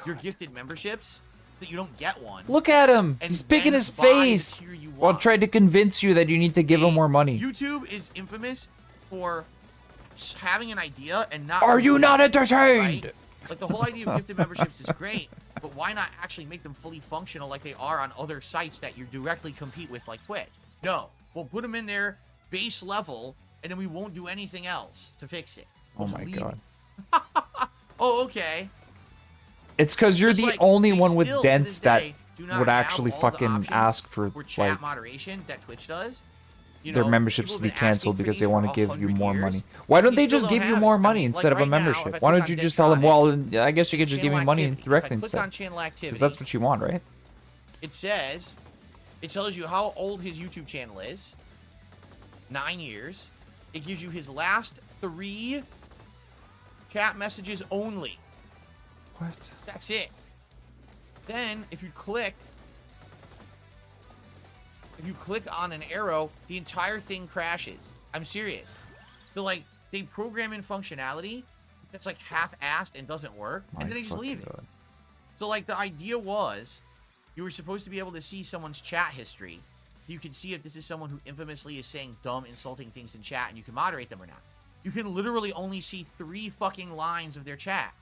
your gifted memberships so that you don't get one. Look at him. He's picking his face while trying to convince you that you need to give him more money. YouTube is infamous for having an idea and not. Are you not entertained? Right? Like, the whole idea of gifted memberships is great, but why not actually make them fully functional like they are on other sites that you directly compete with, like Twitch? No, we'll put them in there base level, and then we won't do anything else to fix it. Oh my God. Oh, okay. It's because you're the only one with dents that would actually fucking ask for chat like moderation that Twitch does. Their memberships to be canceled because they want to give you more money. Why don't they just give you more money instead of a membership? Why don't you just tell them, well, I guess you could just give me money directly instead? Because that's what you want, right? It says, it tells you how old his YouTube channel is. 9 years. It gives you his last 3 chat messages only. What? That's it. Then, if you click on an arrow, the entire thing crashes. I'm serious. So, like, they program in functionality that's, like, half-assed and doesn't work, and then they just leave it. So, like, the idea was you were supposed to be able to see someone's chat history. So you can see if this is someone who infamously is saying dumb, insulting things in chat, and you can moderate them or not. You can literally only see 3 fucking lines of their chat.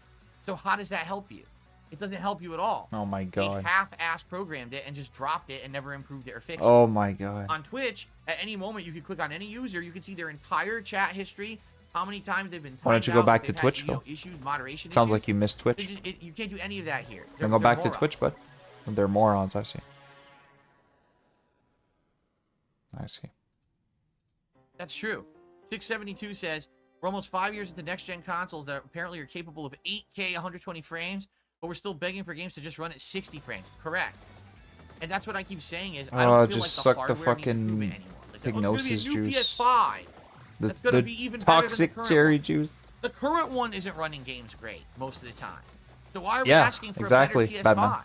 So how does that help you? It doesn't help you at all. Oh my God. They half-ass programmed it and just dropped it and never improved it or fixed it. Oh my God. On Twitch, at any moment, you can click on any user. You can see their entire chat history, how many times they've been. Why don't you go back to Twitch, Phil? Issues, moderation. Sounds like you missed Twitch. You can't do any of that here. Then go back to Twitch, bud. They're morons, I see. I see. That's true. 672 says, we're almost 5 years into next-gen consoles that apparently are capable of 8K 120 frames, but we're still begging for games to just run at 60 frames. Correct. And that's what I keep saying is, I don't feel just like suck the fucking hypnosis juice. PS5. That's gonna be even toxic better than the cherry juice. The current one isn't running games great most of the time. So why are we asking for a better PS5? Batman. Right?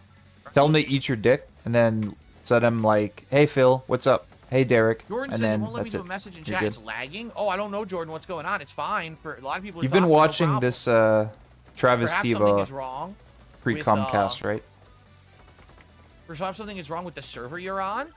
Tell them to eat your dick, and then set them like, hey, Phil, what's up? Hey, Derek. Jordan and said then won't let me do a message in chat. It's lagging. Oh, I don't know, Jordan. What's going on? It's fine. For a lot of people, you've been watching this Travis Steva pre-Comcast, right? Perhaps something is wrong with the server you're on.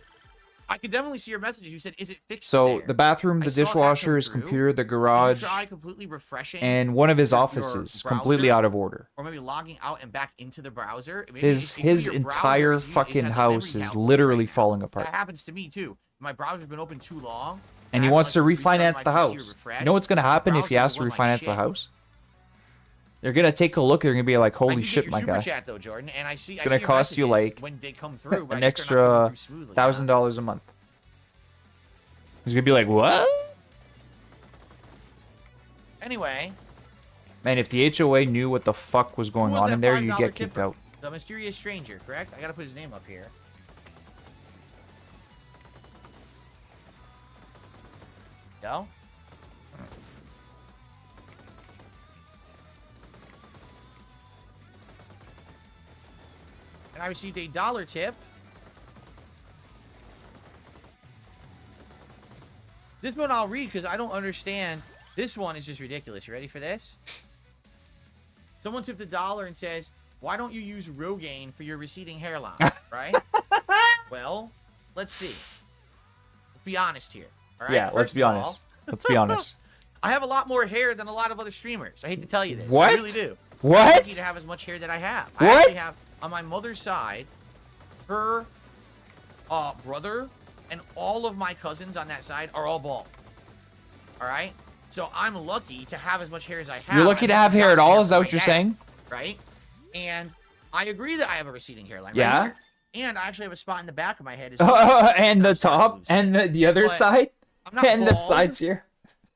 I could definitely see your messages. You said, is it fixed? So the bathroom, the dishwasher, his computer, the garage, completely refreshing and one of his offices completely out of order. Or maybe logging out and back into the browser. Maybe his entire fucking house is literally falling apart. That happens to me too. My browser's been open too long. And he wants to refinance the house. You know what's going to happen if he has to refinance the house? They're going to take a look. They're going to be like, holy shit, my guy. Chat, though, Jordan, and I see, it's going to cost you like when they come through, an extra $1,000 a month. He's going to be like, what? Anyway. Man, if the HOA knew what the fuck was going on in there, you'd get kicked out. The mysterious stranger, correct? I got to put his name up here. Go. And I received a $1 tip. This one I'll read because I don't understand. This one is just ridiculous. You ready for this? Someone tipped $1 and says, why don't you use Rogaine for your receding hairline? Right? Well, let's see. Let's be honest here. All right? Yeah, let's be honest. Let's be honest. I have a lot more hair than a lot of other streamers. I hate to tell you this. What? I really do. What? I'm lucky to have as much hair that I have. What? I actually have, on my mother's side, her brother and all of my cousins on that side are all bald. All right? So I'm lucky to have as much hair as I have. You're lucky to have hair at all? Is that what you're saying? Right? And I agree that I have a receding hairline. Yeah? Right here. And I actually have a spot in the back of my head. And the top, and the other side, and bald. the sides here.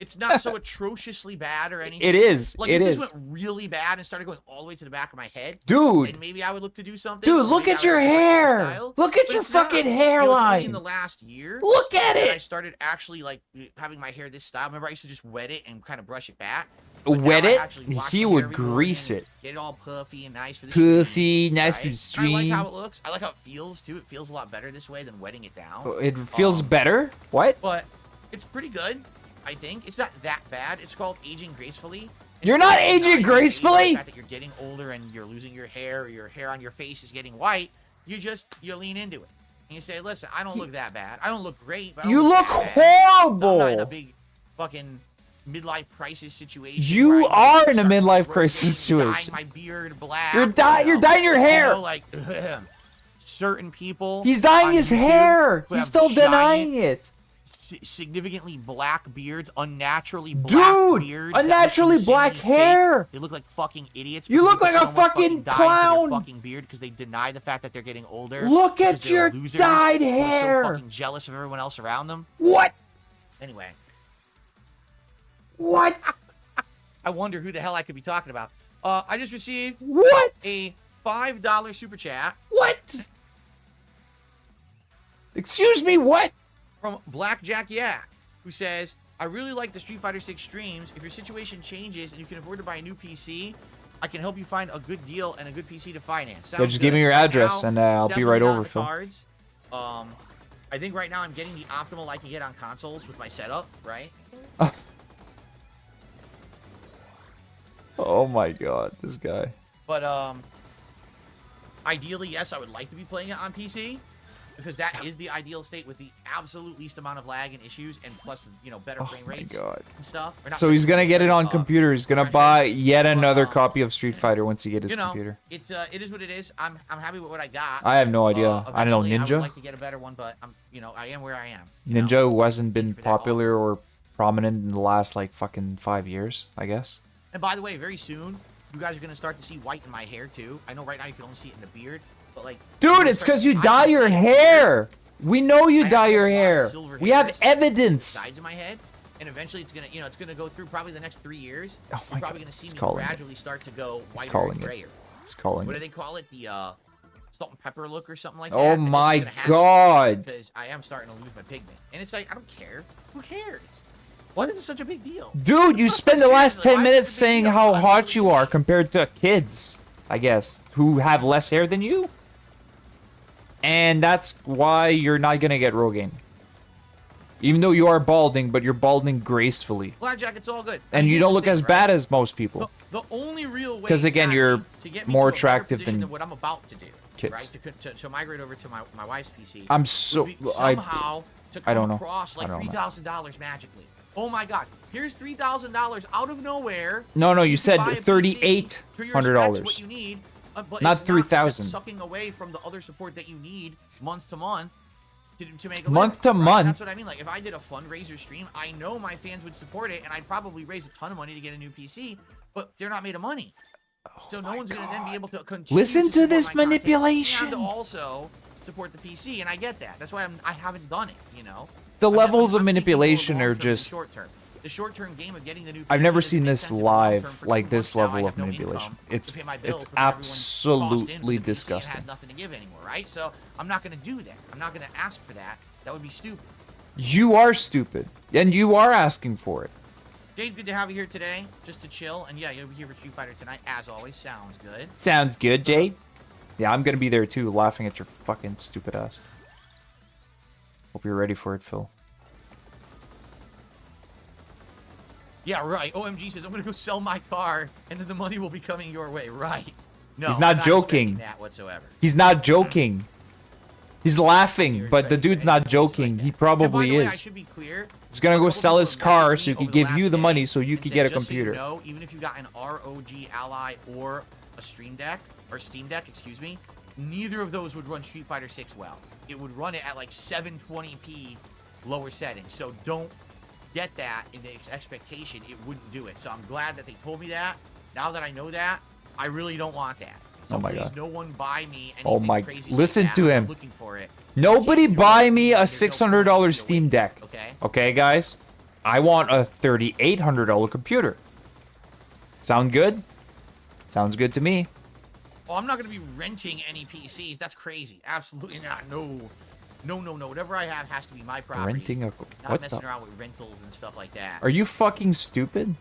It's not so atrociously bad or anything. It is. Like, it if is. this went really bad and started going all the way to the back of my head, dude. then maybe I would look to do something. Dude, look at your hair. Look at your fucking hairline. In the last year, look at it. I started actually like having my hair this style. Remember, I used to just wet it and kind of brush it back. Wet it? He would grease it. Get it all puffy and nice for the stream, nice right? for the stream. I like how it looks. I like how it feels too. It feels a lot better this way than wetting it down. It feels better? What? But it's pretty good. I think it's not that bad. It's called aging gracefully. You're not aging gracefully. The fact that you're getting older and you're losing your hair, or your hair on your face is getting white. You lean into it and you say, "Listen, I don't look that bad. I don't look great, but you look horrible. I'm not in a big fucking midlife crisis situation." You are in a midlife crisis situation. Dyeing my beard black. You're dyeing your hair. You know, like certain people. He's dyeing his hair. He's still denying it. Significantly black beards, unnaturally black beards. Unnaturally black hair. They look like fucking idiots. You look like a fucking clown. Fucking beard because they deny the fact that they're getting older. Look at your dyed hair. So fucking jealous of everyone else around them. What? Anyway. What? I wonder who the hell I could be talking about. I just received a $5 super chat. What? Excuse me, what? From Blackjack Yak, who says, "I really like the Street Fighter 6 streams. If your situation changes and you can afford to buy a new PC, I can help you find a good deal and a good PC to finance." Yeah, just give me your address and I'll be right over, Phil. Cards. I think right now I'm getting the optimal I can get on consoles with my setup, right? Oh my god, this guy. But ideally, yes, I would like to be playing it on PC. Because that is the ideal state with the absolute least amount of lag and issues, and plus, you know, better frame rates and stuff. So he's gonna get it on computer. He's gonna buy yet another copy of Street Fighter once he gets his computer. It is what it is. I'm happy with what I got. I have no idea. I don't know, Ninja. I would like to get a better one, but I am where I am. Ninja who hasn't been popular or prominent in the last like fucking 5 years, I guess. And by the way, very soon you guys are gonna start to see white in my hair too. I know right now you can only see it in the beard. But like, dude, it's because you dye your hair. We know you dye your hair. We have evidence. Sides of my head, and eventually it's gonna go through probably the next 3 years. Oh You're probably gonna see me gradually start to go whiter and grayer. It's calling what do they call it? The salt and pepper look or something like that. Oh my god! Because I am starting to lose my pigment, and it's like I don't care. Who cares? Why is it such a big deal? Dude, you spend the last 10 minutes saying how hot you are compared to kids, I guess, who have less hair than you. And that's why you're not gonna get Rogaine. Even though you are balding, but you're balding gracefully. Blackjack, it's all good. And you don't look as bad as most people. The only real way, because again, you're more attractive than what I'm about to do. Kids. Right? To migrate over to my wife's PC. I'm so somehow to come I don't know. across like $3,000 magically. Oh my god! Here's $3,000 out of nowhere. No, you said $3,800. What you need. But not 3,000. Sucking away from the other support that you need month to month to make a month to month. That's what I mean. Like if I did a fundraiser stream, I know my fans would support it, and I'd probably raise a ton of money to get a new PC. But they're not made of money, so no one's gonna then be able to continue listen to this manipulation and also support the PC. And I get that. That's why I haven't done it. You know, the levels of manipulation are just short term. The short-term game of getting the new PC I've never seen this live, like this level of manipulation. It's absolutely disgusting. It has nothing to give anymore, right? So I'm not going to do that. I'm not going to ask for that. That would be stupid. You are stupid, and you are asking for it. Jade, good to have you here today, just to chill. And yeah, you'll be here for Street Fighter tonight, as always. Sounds good. Sounds good, Jade. Yeah, I'm going to be there too, laughing at your fucking stupid ass. Hope you're ready for it, Phil. Yeah, right. OMG says, I'm going to go sell my car, and then the money will be coming your way. Right. No, he's not joking. That whatsoever. He's not joking. He's laughing, but the dude's not joking. He probably is. I should be clear. He's going to go sell his car so he can give you the money so you can get a computer. So you know, even if you got an ROG Ally or a Steam Deck, excuse me, neither of those would run Street Fighter 6 well. It would run it at like 720p lower settings. So don't get that in the expectation it wouldn't do it. So I'm glad that they told me that. Now that I know that, I really don't want that. So oh my please, god. no one buy me anything Oh my. crazy Listen like that. to I'm him. looking for it. Nobody buy me a There's no $600 Steam Deck. Okay. Okay, guys? I want a $3,800 computer. Sound good? Sounds good to me. Oh, I'm not going to be renting any PCs. That's crazy. Absolutely not. No. No, no, no. Whatever I have has to be my property. Renting a... Not What messing the... around with rentals and stuff like that. Are you fucking stupid?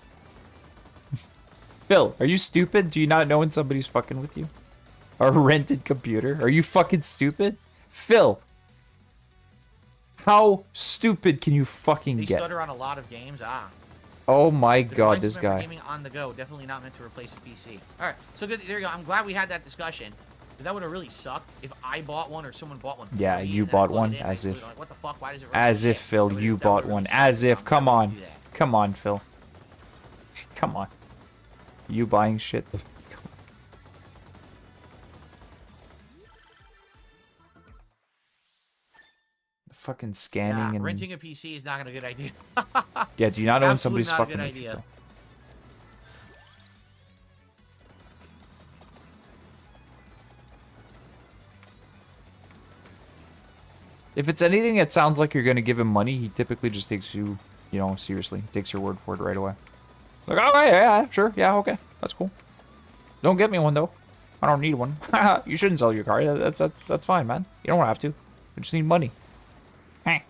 Phil, are you stupid? Do you not know when somebody's fucking with you? A rented computer? Are you fucking stupid? Phil. How stupid can you fucking get? They stutter on a lot of games. Oh my The god, device this is meant for guy. Gaming on the go. Definitely not meant to replace a PC. All right. So good. There you go. I'm glad we had that discussion. Because that would have really sucked if I bought one or someone bought one. Yeah, you bought one as if. Like, what the fuck? Why does it As if, Phil, you bought one. As if. Come on. Come on, Phil. Come on. You buying shit? Fucking scanning and renting a PC is not a good idea. yeah, do you not know when somebody's not fucking a good with you, idea. Phil? If it's anything that sounds like you're gonna give him money, he typically just takes you, you know, seriously. He takes your word for it right away. Like, okay, yeah, sure, yeah, okay, that's cool. Don't get me one though. I don't need one. You shouldn't sell your car. That's fine, man. You don't have to. You just need money. I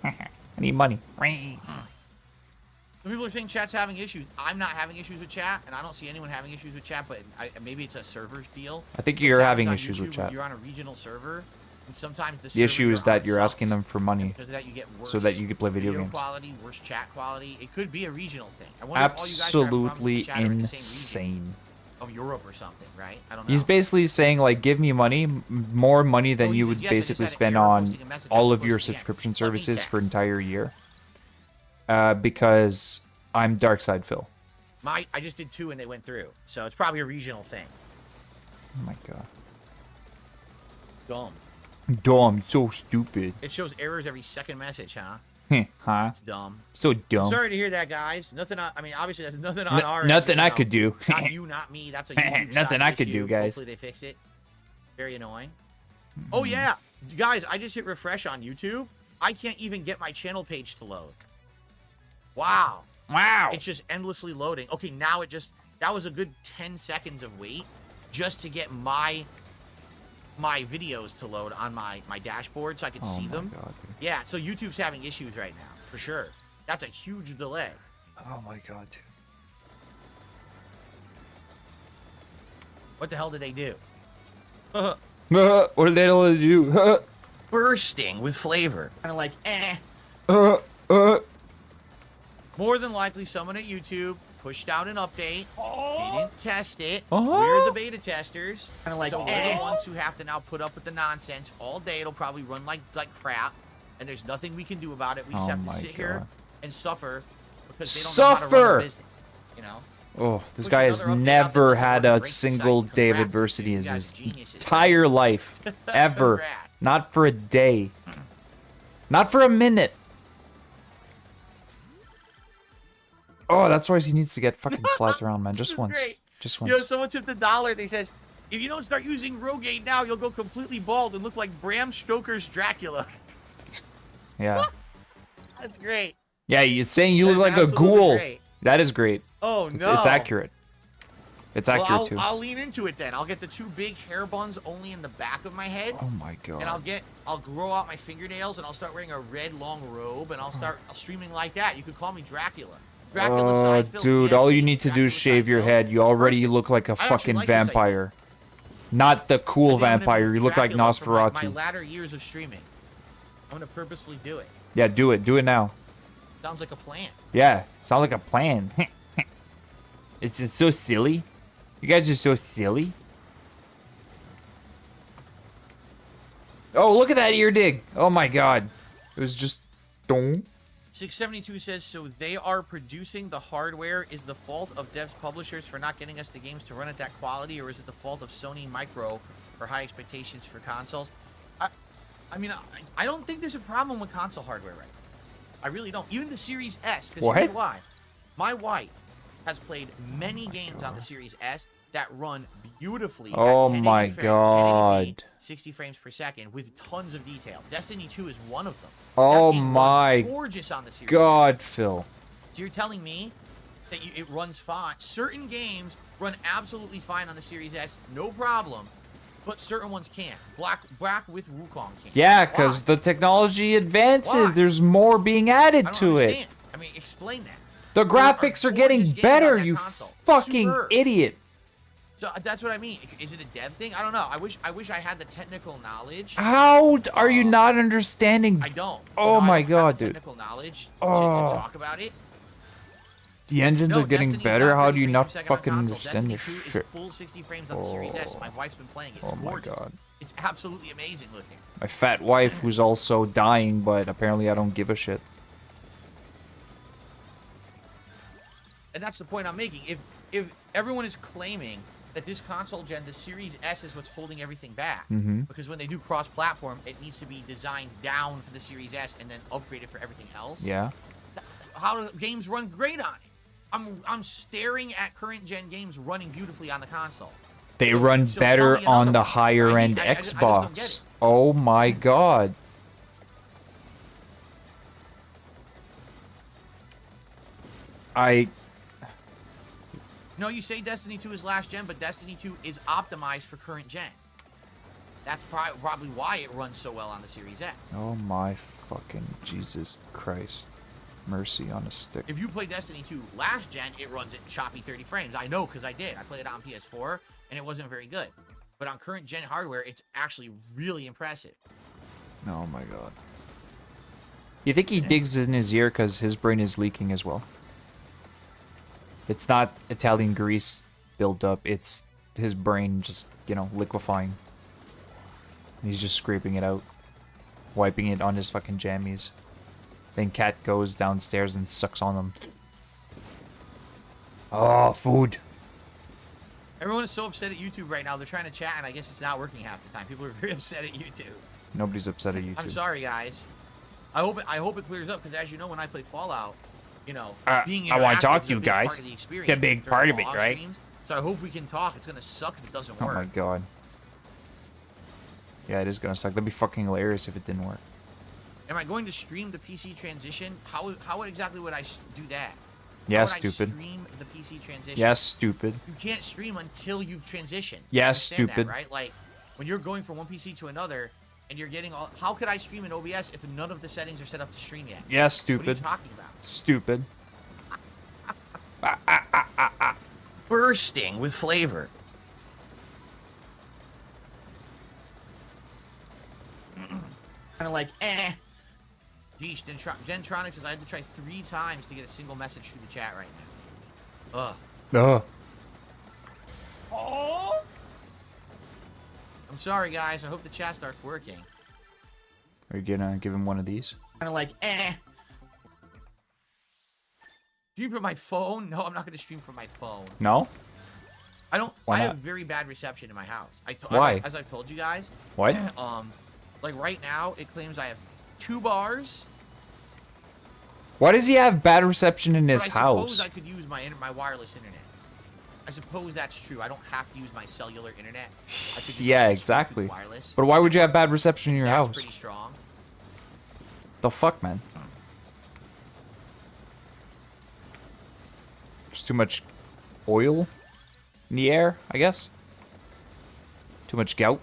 need money. Some people are saying chat's having issues. I'm not having issues with chat, and I don't see anyone having issues with chat, but maybe it's a server deal. I think you're having issues with chat. You're on a regional server, and sometimes the issue is that you're asking them for money because of that you get worse so that you can play video games. Quality, worse chat quality. It could be a regional thing. I wonder Absolutely if all you guys are having problems with the chat are in the same insane. region of Europe or something, right? I don't know. He's basically saying, like, give me money, more money than you would basically spend on all of your subscription services for an entire year. Because I'm Darksyde Phil. I just did 2 and they went through, so it's probably a regional thing. Oh my god. Dumb. Dumb, so stupid. It shows errors every second message, huh? Huh? It's dumb. So dumb. Sorry to hear that, guys. Nothing. I mean, obviously, that's nothing on our. Nothing I could do. Not you, not me. That's a YouTube nothing I could do, guys. Hopefully, they fix it. Very annoying. Oh yeah, guys, I just hit refresh on YouTube. I can't even get my channel page to load. Wow. Wow. It's just endlessly loading. Okay, now it just. That was a good 10 seconds of wait just to get my videos to load on my dashboard so I could see them. God, yeah, so YouTube's having issues right now, for sure. That's a huge delay. Oh my god, dude. What the hell did they do? What did they do? Bursting with flavor. Kind of like, More than likely, someone at YouTube pushed out an update, didn't test it. We're the beta testers. Kind of like, so we're the ones who have to now put up with the nonsense all day. It'll probably run like crap, and there's nothing we can do about it. We just have to sit here and suffer because they don't know how to run a business, you know? Oh, this guy has never had a single day of adversity in his entire life. Ever. Not for a day. Not for a minute. Oh, that's why he needs to get fucking slapped around, man. Just once. Great. Just once. You know, someone tipped $1. They says, if you don't start using Rogate now, you'll go completely bald and look like Bram Stoker's Dracula. Yeah. That's great. Yeah, you're saying you look like a ghoul. Great. That is great. Oh, no. It's accurate. It's accurate, too. I'll lean into it then. I'll get the 2 big hair buns only in the back of my head. Oh, my God. And I'll grow out my fingernails and I'll start wearing a red long robe and I'll start streaming like that. You could call me Dracula. Oh, dude, all you need to do is shave your head. You already look like a fucking vampire. Not the cool vampire. You look like Nosferatu. My latter years of streaming. I'm going to purposefully do it. Yeah, do it. Do it now. Sounds like a plan. Yeah, sounds like a plan. It's just so silly. You guys are so silly. Oh, look at that ear dig. Oh my god. It was just... 672 says, so they are producing the hardware. Is the fault of devs publishers for not getting us the games to run at that quality, or is it the fault of Sony Micro for high expectations for consoles? I mean, I don't think there's a problem with console hardware right now. I really don't. Even the Series S, because here's why. My wife has played many games on the Series S that run beautifully. Oh at my 1080p, god. 60 frames per second with tons of detail. Destiny 2 is one of them. Oh that game my runs gorgeous on the Series god, S. Phil. So you're telling me that it runs fine. Certain games run absolutely fine on the Series S, no problem, but certain ones can't. Black with Wukong can't. Yeah, because the technology advances. Why? There's more being added I don't to understand. it. I mean, explain that. The graphics are getting gorgeous games better, on that you console. fucking Superb. idiot. So that's what I mean. Is it a dev thing? I don't know. I wish I had the technical knowledge. How are you not understanding? I don't. Oh my god, dude. dude. Technical knowledge to Oh. talk about it. The engines No, are getting Destiny's better. not How 30 do you frames not per second on fucking console. understand this Destiny 2 shit? is full 60 frames on the Series S. My wife's been playing it. It's Oh my gorgeous. god. It's absolutely amazing looking. My fat wife, who's also dying, but apparently I don't give a shit. And that's the point I'm making. If everyone is claiming that this console gen, the Series S, is what's holding everything back, because when they do cross-platform, it needs to be designed down for the Series S and then upgraded for everything else. Yeah. How do games run great on it? I'm staring at current gen games running beautifully on the console. They run So better tell me on another the one. higher end I just don't get Xbox. it. Oh my god. No, you say Destiny 2 is last gen, but Destiny 2 is optimized for current gen. That's probably why it runs so well on the Series S. Oh my fucking Jesus Christ. Mercy on a stick. If you play Destiny 2 last gen, it runs at choppy 30 frames. I know because I did. I played it on PS4, and it wasn't very good. But on current gen hardware, it's actually really impressive. Oh my god. You think he digs in his ear because his brain is leaking as well? It's not Italian grease built up, it's his brain just, you know, liquefying. He's just scraping it out. Wiping it on his fucking jammies. Then Cat goes downstairs and sucks on them. Oh, food. Everyone is so upset at YouTube right now. They're trying to chat, and I guess it's not working half the time. People are very upset at YouTube. Nobody's upset at YouTube. I'm sorry, guys. I hope it clears up, because as you know, when I play Fallout, you know, being I want to interactive talk is to you a big guys. part of the experience It's a big during part of it, Fallout right? streams. So I hope we can talk. It's gonna suck if it doesn't work. Oh my god. Yeah, it is gonna suck. That'd be fucking hilarious if it didn't work. Am I going to stream the PC transition? How exactly would I do that? Yeah, How would stupid. I stream the PC transition? Yeah, stupid. You can't stream until you transition. Yeah, Understand that, stupid. right? Like when you're going from one PC to another, and you're getting all. How could I stream in OBS if none of the settings are set up to stream yet? Yeah, What are stupid. you talking about? Stupid. Bursting with flavor. Kind of like, eh. Geesh, Gentronic says I had to try 3 times to get a single message through the chat right now. Ugh. Ugh. Oh! I'm sorry, guys. I hope the chat starts working. Are you gonna give him one of these? Kind of like, eh. Stream from my phone? No, I'm not going to stream from my phone. No? I don't. Why I not? have very bad reception in my house. Why? As I've told you guys. What? Like right now, it claims I have 2 bars. Why does he have bad reception in his But I suppose house? I could use my wireless internet. I suppose that's true. I don't have to use my cellular internet. I could just Yeah, use exactly. wireless. But why would you have bad reception in your That's house? pretty strong. The fuck, man? There's too much oil in the air, I guess. Too much gout.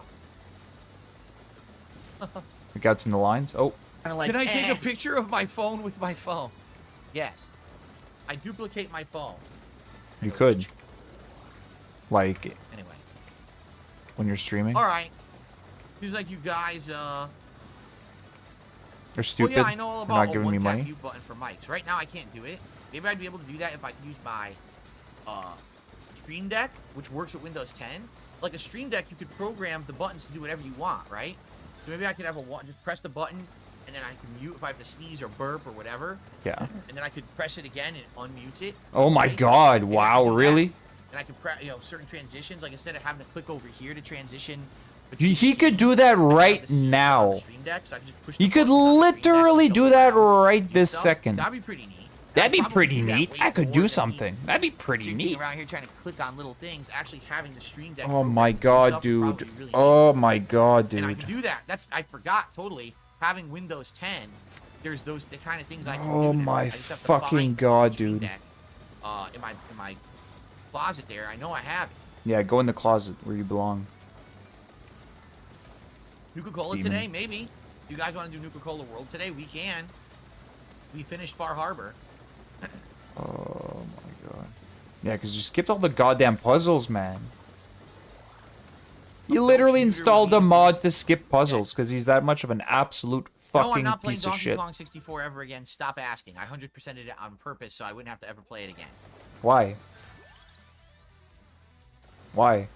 The gout's in the lines. Oh, Like, can I take a picture of my phone with my phone? Yes. I duplicate my phone. you could. Like, Anyway. when you're streaming. All right. Seems like you guys, They're stupid. Well, yeah, I know all They're about not giving me money. mute button for mics. Right now, I can't do it. Maybe I'd be able to do that if I could use my Stream Deck, which works with Windows 10. Like a Stream Deck, you could program the buttons to do whatever you want, right? So maybe I could have just press the button, and then I can mute if I have to sneeze or burp or whatever. Yeah. And then I could press it again and unmute it. Oh my right? god, And I wow, could do really? that. And I could press, certain transitions, like instead of having to click over here to transition. He could do that right now. Stream Deck, so I could just push He the could buttons on the Stream Deck literally and do go that around, right do this stuff. second. That'd be pretty neat. That'd be pretty neat. I could do something. That'd be pretty neat. Around here trying to click on little things, actually having the Stream Deck. Oh my god, dude. Oh my god, dude. And I can do that. I forgot totally. Having Windows 10, there's the kind of things I can do. Oh my fucking god, dude. In my closet there. I know I have it. Yeah, go in the closet where you belong. Nuka-Cola today? Maybe. You guys want to do Nuka-Cola World today? We can. We finished Far Harbor. Oh my god. Yeah, because you skipped all the goddamn puzzles, man. You literally installed a mod to skip puzzles because he's that much of an absolute fucking no, I'm not playing piece of Donkey shit. Kong 64 ever again. Stop asking. I 100%ed it on purpose so I wouldn't have to ever play it again. Why? Why?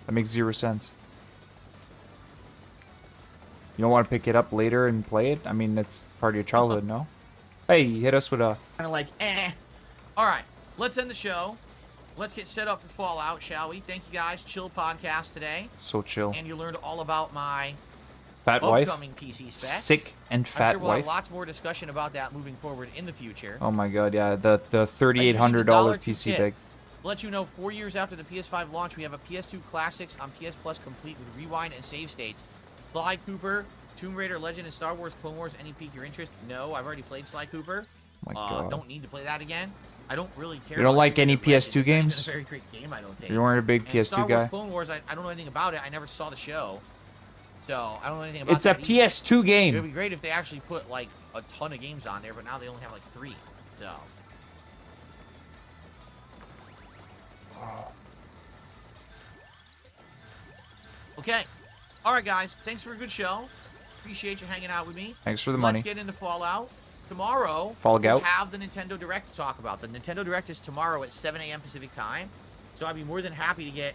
That makes 0 sense. You don't want to pick it up later and play it? I mean, it's part of your childhood, no? Hey, you hit us with a... Kind of like, eh. Alright, let's end the show. Let's get set up for Fallout, shall we? Thank you guys. Chill podcast today. So chill. And you learned all about my fat wife. upcoming PC specs. Sick and fat I'm sure we'll wife. have lots more discussion about that moving forward in the future. Oh my god, yeah. The $3,800 PC bag. Let you know, 4 years after the PS5 launch, we have a PS2 Classics on PS Plus complete with rewind and save states. Sly Cooper, Tomb Raider, Legend, and Star Wars Clone Wars. Any pique your interest? No, I've already played Sly Cooper. Oh my god. Don't need to play that again. I don't really care. You don't like any PS2 games? It's a very great game, I don't think. You weren't a big and PS2 Star guy? Wars Clone Wars, I don't know anything about it. I never saw the show. So, I don't know anything about it. It's a PS2 game. It would be great if they actually put, like, a ton of games on there, but now they only have, like, 3. So... Okay. Alright, guys. Thanks for a good show. Appreciate you hanging out with me. Thanks for the money. Let's get into Fallout. Tomorrow, Fallout. we'll have the Nintendo Direct to talk about. The Nintendo Direct is tomorrow at 7 a.m. Pacific Time. So I'd be more than happy to get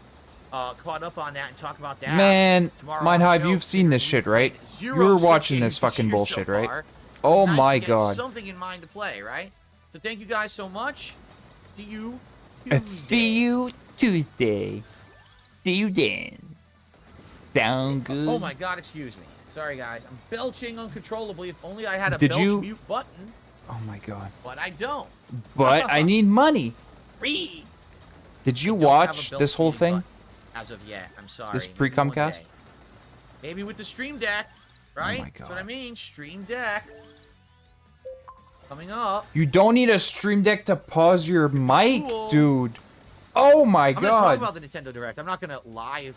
caught up on that and talk about that. Man, tomorrow Mindhive, you've seen this shit, right? You were watching this fucking bullshit, so right? Oh nice my to get god. something in mind to play, right? So thank you guys so much. See you See you Tuesday. See you then. Sound good? Oh my god, excuse me. Sorry guys, I'm belching uncontrollably. If only I had a belch mute button. Oh my god. But I don't. But I need money. Free. Did you watch this whole thing? As of yet, I'm sorry. This pre-Comcast? Maybe with the Stream Deck, right? Oh my god. That's what I mean. Stream Deck. Coming up. You don't need a Stream Deck to pause your mic, dude. Oh my god. I'm gonna talk about the Nintendo Direct. I'm not gonna live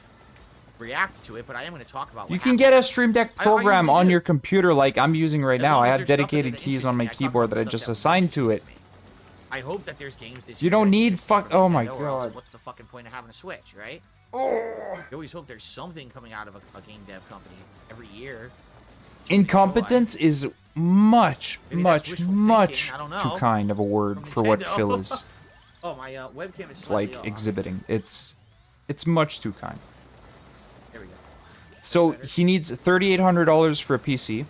react to it, but I am going to talk about what you can get a Stream Deck program on your computer like I'm using right now. I have dedicated keys on my keyboard that I just assigned to it. I hope that there's games this You don't need oh my god. What's the fucking point of having a Switch, right? You always hope there's something coming out of a game dev company every year. Incompetence is much too kind of a word for what Phil is. Oh, my webcam is like exhibiting. It's much too kind. There we go. So he needs $3,800 for a PC.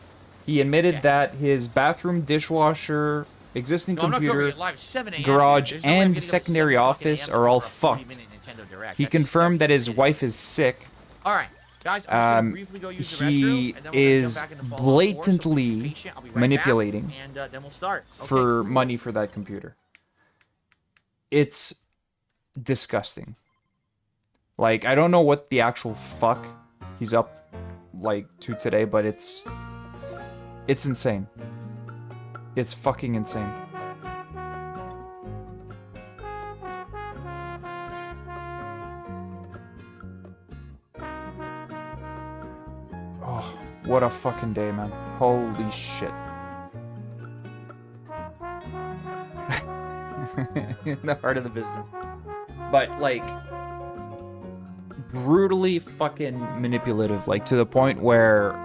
He admitted that his bathroom, dishwasher, existing computer, garage, and secondary office are all fucked. He confirmed that his wife is sick. All right, guys. I'm just briefly go use the he restroom, and then we're is gonna go back into Fallout 4, blatantly so be right manipulating back, and then we'll start. Okay, for cool. money for that computer. It's disgusting. Like, I don't know what the actual fuck he's up like to today, but it's insane. It's fucking insane. Oh, what a fucking day, man. Holy shit. In the heart of the business. But, like, brutally fucking manipulative, like, to the point where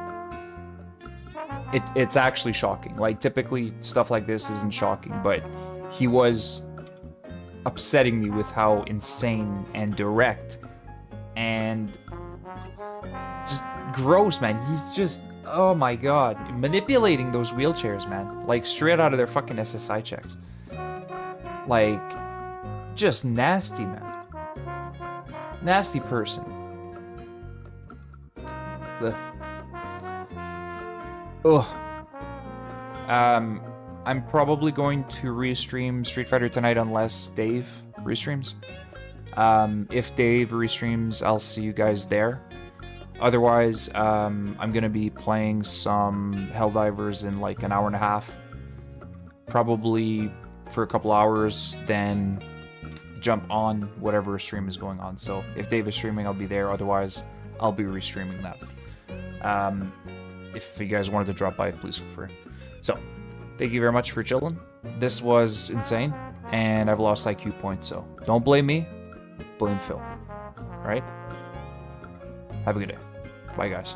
it's actually shocking. Like, typically stuff like this isn't shocking, but he was upsetting me with how insane and direct and just gross, man. He's just, oh my god, manipulating those wheelchairs, man, like straight out of their fucking SSI checks. Like, just nasty, man. Nasty person. Ugh. I'm probably going to restream Street Fighter tonight unless Dave restreams. If Dave restreams, I'll see you guys there. Otherwise, I'm going to be playing some Helldivers in like an hour and a half. Probably for a couple hours, then jump on whatever stream is going on. So if Dave is streaming, I'll be there. Otherwise, I'll be restreaming that. If you guys wanted to drop by, please feel free. So, thank you very much for chilling. This was insane, and I've lost IQ points, so don't blame me, blame Phil. Alright? Have a good day. Bye, guys.